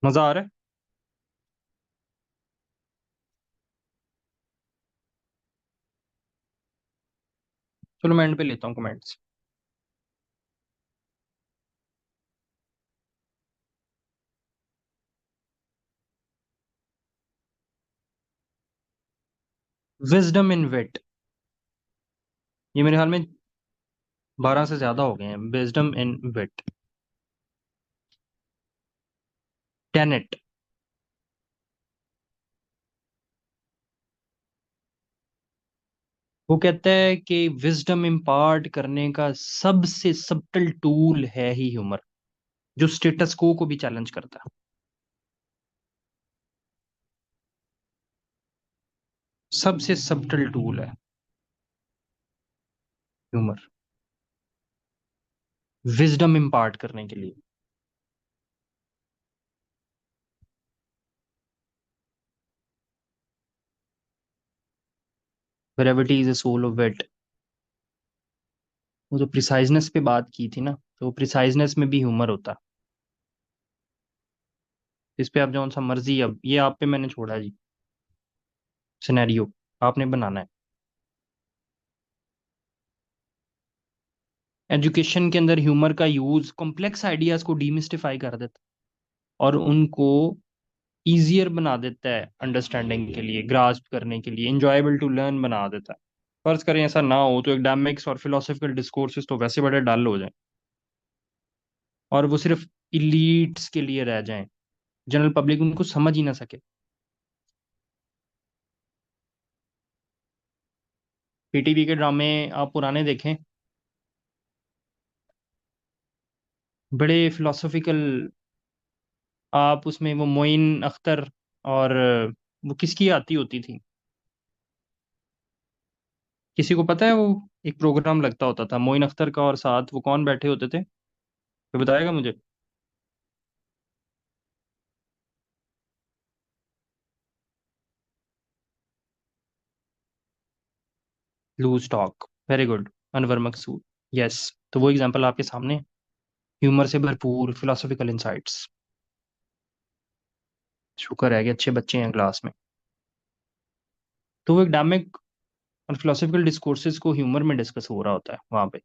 मजा आ रहा है? चलो मैं एंड पे लेता हूँ कमेंट्स। विजडम इन विट, ये मेरे ख्याल में 12 से ज्यादा हो गए हैं। Wisdom in wit. टेनेट। वो कहता है कि विजडम इम्पार्ट करने का सबसे सबटल टूल है ही ह्यूमर, जो स्टेटस को भी चैलेंज करता है। सबसे सबटल टूल है ह्यूमर, विजडम इम्पार्ट करने के लिए। Brevity is a soul of wit. वो जो प्रिसाइजनेस पे बात की थी ना, तो प्रिसाइजनेस में भी ह्यूमर होता है। इस पे आप जौन सा मर्जी, अब ये आप पे मैंने छोड़ा जी, सिनेरियो आपने बनाना है। एजुकेशन के अंदर ह्यूमर का यूज कॉम्प्लेक्स आइडियाज को डीमिस्टिफाई कर देता है और उनको इजियर बना देता है अंडरस्टैंडिंग के लिए, ग्रास्प करने के लिए, इंजॉयबल टू लर्न बना देता है। फर्ज करें ऐसा ना हो तो एकेडमिक्स और फिलोसफिकल डिस्कोर्सेज तो वैसे बड़े डल हो जाएं और वो सिर्फ इलीट्स के लिए रह जाएं, जनरल पब्लिक उनको समझ ही ना सके। पीटीवी के ड्रामे आप पुराने देखें, बड़े फिलोसफिकल। आप उसमें वो मोइन अख्तर और वो किसकी आती होती थी, किसी को पता है? वो एक प्रोग्राम लगता होता था मोइन अख्तर का, और साथ वो कौन बैठे होते थे, तो बताएगा मुझे? Loose talk, very good, Anwar Maqsood. Yes, तो वो एग्जांपल आपके सामने, ह्यूमर से भरपूर फिलोसफिकल इंसाइट्स। शुक्र है कि अच्छे बच्चे हैं क्लास में। तो वो एकेडमिक और फिलोसफिकल डिस्कोर्सेज को ह्यूमर में डिस्कस हो रहा होता है वहां पे।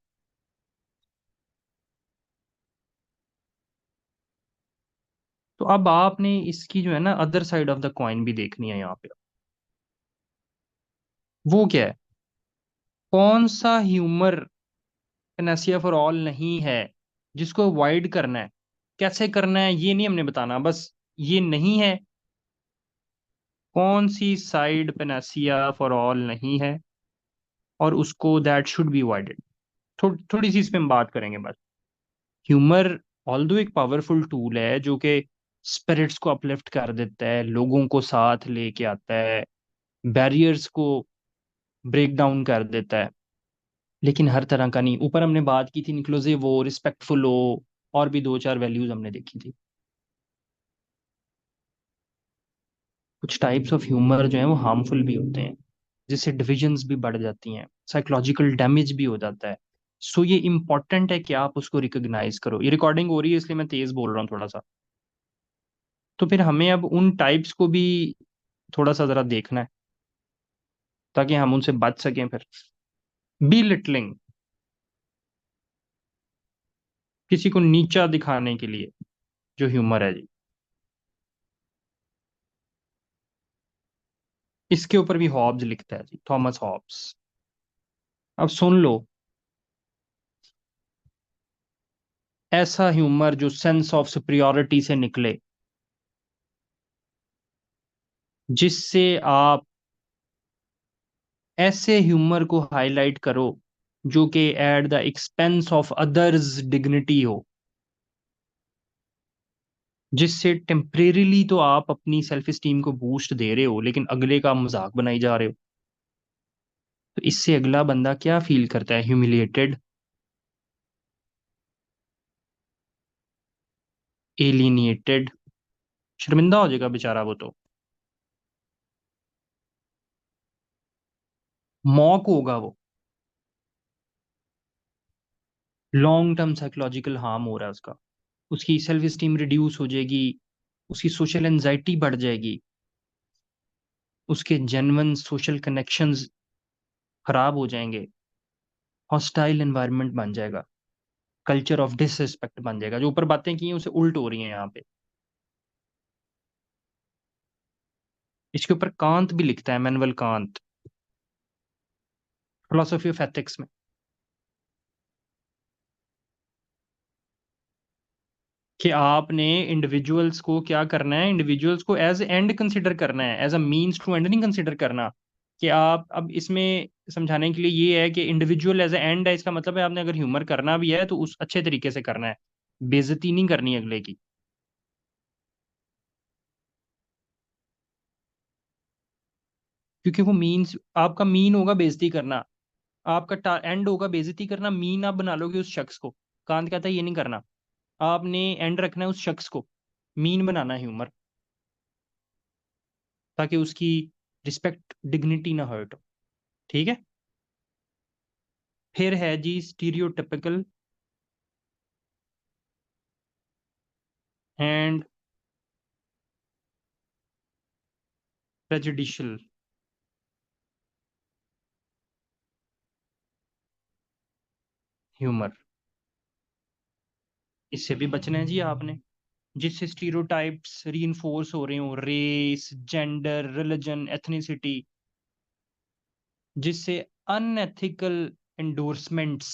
तो अब आपने इसकी जो है ना other side of the coin भी देखनी है यहाँ पे। वो क्या है? कौन सा ह्यूमर पैनासिया फॉर ऑल नहीं है, जिसको अवॉइड करना है? कैसे करना है ये नहीं हमने बताना, बस ये नहीं है। कौन सी साइड पैनासिया फॉर ऑल नहीं है और उसको दैट शुड बी अवॉइडेड। थोड़ी सी इस पे हम बात करेंगे बस। ह्यूमर ऑल्दो एक पावरफुल टूल है जो कि स्पिरिट्स को अपलिफ्ट कर देता है, लोगों को साथ लेके आता है, बैरियर्स को ब्रेक डाउन कर देता है, लेकिन हर तरह का नहीं। ऊपर हमने बात की थी इंक्लूसिव हो, रिस्पेक्टफुल हो, और भी दो चार वैल्यूज हमने देखी थी। कुछ टाइप्स ऑफ ह्यूमर जो है वो हार्मफुल भी होते हैं, जिससे डिविजन्स भी बढ़ जाती हैं, साइकोलॉजिकल डैमेज भी हो जाता है। सो ये इंपॉर्टेंट है कि आप उसको रिकॉग्नाइज करो। ये रिकॉर्डिंग हो रही है इसलिए मैं तेज बोल रहा हूँ थोड़ा सा। तो फिर हमें अब उन टाइप्स को भी थोड़ा सा जरा देखना है, ताकि हम उनसे बच सकें फिर। बी लिटलिंग, किसी को नीचा दिखाने के लिए जो ह्यूमर है जी, इसके ऊपर भी हॉब्स लिखता है जी, थॉमस हॉब्स। अब सुन लो, ऐसा ह्यूमर जो सेंस ऑफ सुपरियॉरिटी से निकले, जिससे आप ऐसे ह्यूमर को हाईलाइट करो जो कि at the expense of others dignity हो, जिससे टेम्परेरीली तो आप अपनी सेल्फ स्टीम को बूस्ट दे रहे हो लेकिन अगले का मजाक बनाई जा रहे हो। तो इससे अगला बंदा क्या फील करता है? ह्यूमिलिएटेड, एलिनिएटेड, शर्मिंदा हो जाएगा बेचारा वो तो, मॉक होगा वो, लॉन्ग टर्म साइकोलॉजिकल हार्म हो रहा है उसका, उसकी सेल्फ स्टीम रिड्यूस हो जाएगी, उसकी सोशल एंजाइटी बढ़ जाएगी, उसके जेन्युइन सोशल कनेक्शंस खराब हो जाएंगे, हॉस्टाइल एनवायरनमेंट बन जाएगा, कल्चर ऑफ डिसरिस्पेक्ट बन जाएगा। जो ऊपर बातें की हैं उसे उल्ट हो रही हैं यहाँ पे। इसके ऊपर कांत भी लिखता है, manual Kant, philosophy of ethics में, कि आपने इंडिविजुअल्स को क्या करना है, इंडिविजुअल्स को एज एंड कंसिडर करना है, as a means to end नहीं कंसिडर करना। कि आप अब इसमें समझाने के लिए ये है कि इंडिविजुअल एज ए एंड है, इसका मतलब है आपने अगर ह्यूमर करना भी है तो उस अच्छे तरीके से करना है, बेइज्जती नहीं करनी अगले की। क्योंकि वो मीन्स आपका मीन होगा बेइज्जती करना, आपका एंड होगा बेइज्जती करना, मीन आप बना लोगे उस शख्स को। कांत कहता है ये नहीं करना, आपने एंड रखना है उस शख्स को, मीन बनाना है ह्यूमर, ताकि उसकी रिस्पेक्ट डिग्निटी ना हर्ट हो। ठीक है। फिर है जी स्टीरियोटिपिकल एंड प्रेजुडिशियल ह्यूमर। इससे भी बचना है जी आपने, जिससे स्टीरियोटाइप्स रीइंफोर्स हो रहे हो, रेस, जेंडर, रिलीजन, एथनिसिटी, जिससे अनएथिकल एंडोर्समेंट्स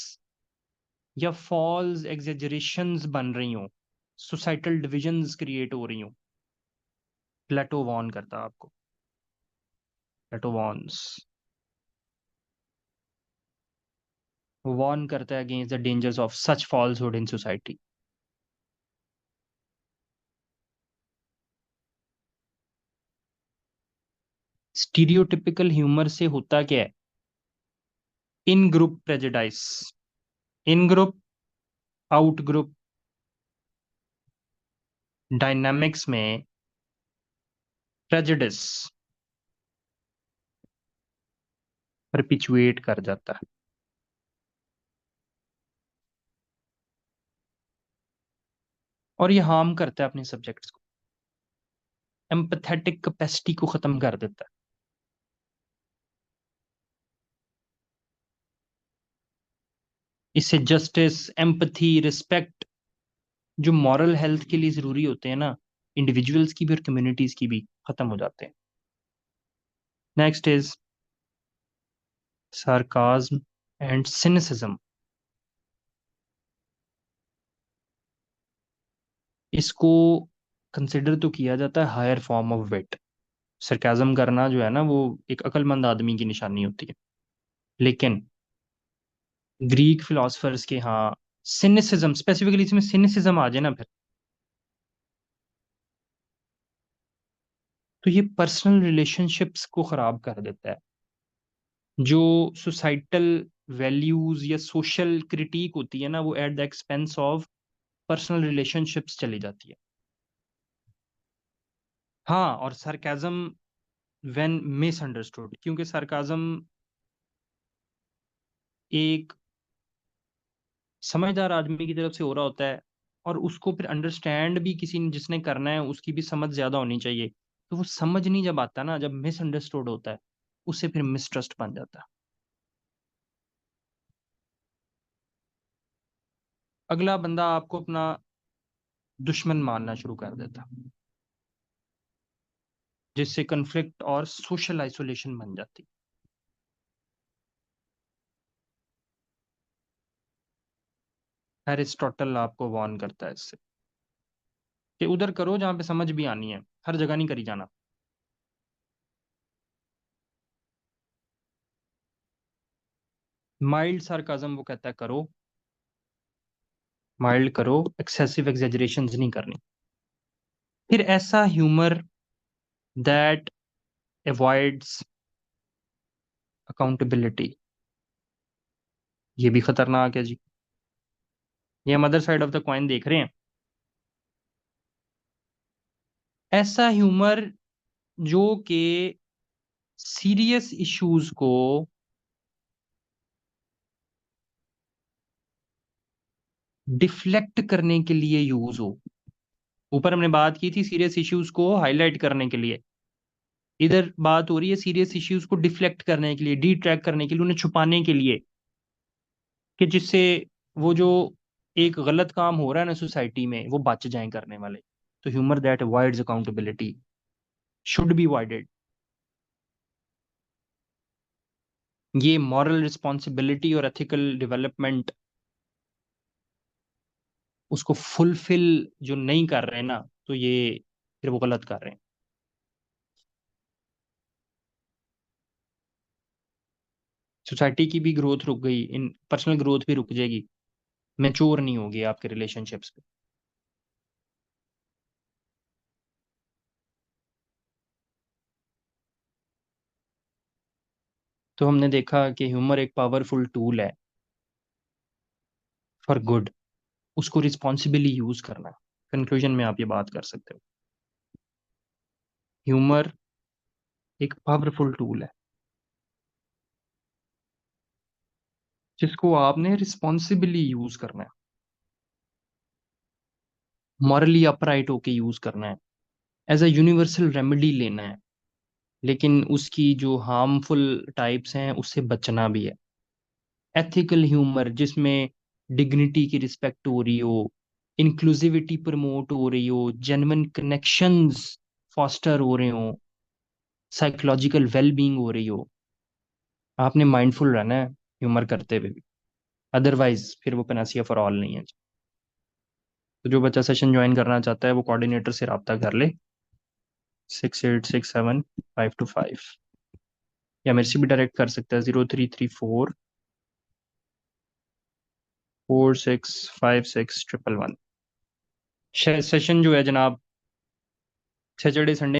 या फॉल्स एग्जेजरेशंस बन रही हो, सोसाइटल डिविजन्स क्रिएट हो रही हो। प्लेटो वॉर्न करता है आपको, प्लेटो वॉर्न्स, वॉर्न करता है against the dangers of such falsehood in society. Stereotypical humour से होता क्या है? इन ग्रुप प्रेजुडाइस, इन ग्रुप आउट ग्रुप डायनामिक्स में प्रेजुडिस परपिचुएट कर जाता है, और ये हार्म करता है अपने सब्जेक्ट्स को, एम्पथेटिक कैपेसिटी को खत्म कर देता है। इससे जस्टिस, एम्पथी, रिस्पेक्ट, जो मॉरल हेल्थ के लिए जरूरी होते हैं ना, इंडिविजुअल्स की भी और कम्युनिटीज की भी, खत्म हो जाते हैं। Next is sarcasm and cynicism. इसको कंसिडर तो किया जाता है higher form of wit. Sarcasm करना जो है ना, वो एक अक्लमंद आदमी की निशानी होती है। लेकिन ग्रीक फिलोसफर्स के यहाँ सिनिसिज्म, स्पेसिफिकली इसमें सिनिसिज्म आ जाए ना फिर, तो ये पर्सनल रिलेशनशिप्स को खराब कर देता है। जो सोसाइटल वैल्यूज या सोशल क्रिटिक होती है ना, वो at the expense of personal relationships चली जाती है। हाँ, और सरकाजम व्हेन मिसअंडरस्टूड, क्योंकि सरकाजम एक समझदार आदमी की तरफ से हो रहा होता है, और उसको फिर अंडरस्टैंड भी किसी ने जिसने करना है उसकी भी समझ ज्यादा होनी चाहिए। तो वो समझ नहीं जब आता ना, जब मिसअंडरस्टूड होता है, उससे फिर मिसट्रस्ट बन जाता है। अगला बंदा आपको अपना दुश्मन मानना शुरू कर देता है, जिससे कन्फ्लिक्ट और सोशल आइसोलेशन बन जाती है। एरिस्टोटल आपको वार्न करता है इससे, कि उधर करो जहां पे समझ भी आनी है, हर जगह नहीं करी जाना। माइल्ड सार्काज्म वो कहता है करो, माइल्ड करो, एक्सेसिव एग्जेजरेशंस नहीं करनी। फिर ऐसा ह्यूमर दैट अवॉइड्स अकाउंटेबिलिटी, ये भी खतरनाक है जी। ये हम other side of the coin देख रहे हैं। ऐसा ह्यूमर जो कि सीरियस इश्यूज को डिफ्लेक्ट करने के लिए यूज हो। ऊपर हमने बात की थी सीरियस इश्यूज को हाईलाइट करने के लिए, इधर बात हो रही है सीरियस इश्यूज को डिफ्लेक्ट करने के लिए, डिट्रैक्ट करने के लिए, उन्हें छुपाने के लिए, कि जिससे वो जो एक गलत काम हो रहा है ना सोसाइटी में, वो बच जाएं करने वाले। तो humour that avoids accountability should be avoided. ये मॉरल रिस्पॉन्सिबिलिटी और एथिकल डेवलपमेंट उसको फुलफिल जो नहीं कर रहे ना, तो ये फिर वो गलत कर रहे हैं। सोसाइटी की भी ग्रोथ रुक गई, इन पर्सनल ग्रोथ भी रुक जाएगी, मैच्योर नहीं होगी आपके रिलेशनशिप्स पे। तो हमने देखा कि ह्यूमर एक पावरफुल टूल है फॉर गुड, उसको रिस्पॉन्सिबली यूज करना है। कंक्लूजन में आप ये बात कर सकते हो, ह्यूमर एक पावरफुल टूल है जिसको आपने रिस्पॉन्सिबली यूज करना है, मॉरली अपराइट होके यूज करना है, एज अ यूनिवर्सल रेमेडी लेना है, लेकिन उसकी जो हार्मफुल टाइप्स हैं उससे बचना भी है। एथिकल ह्यूमर जिसमें डिग्निटी की रिस्पेक्ट हो रही हो, इंक्लूसिविटी प्रमोट हो रही हो, जेन्युइन कनेक्शंस फॉस्टर हो रहे हो, साइकोलॉजिकल वेल बीइंग हो रही हो, आपने माइंडफुल रहना है ह्यूमर करते हुए भी। अदरवाइज फिर वो पनासिया फॉर ऑल नहीं है। तो जो बच्चा सेशन ज्वाइन करना चाहता है वो कोऑर्डिनेटर से रब्ता कर ले, 6867 525, या मेरे से भी डायरेक्ट कर सकता है 0334 4656 111। सेशन जो है जनाब, सैटरडे संडे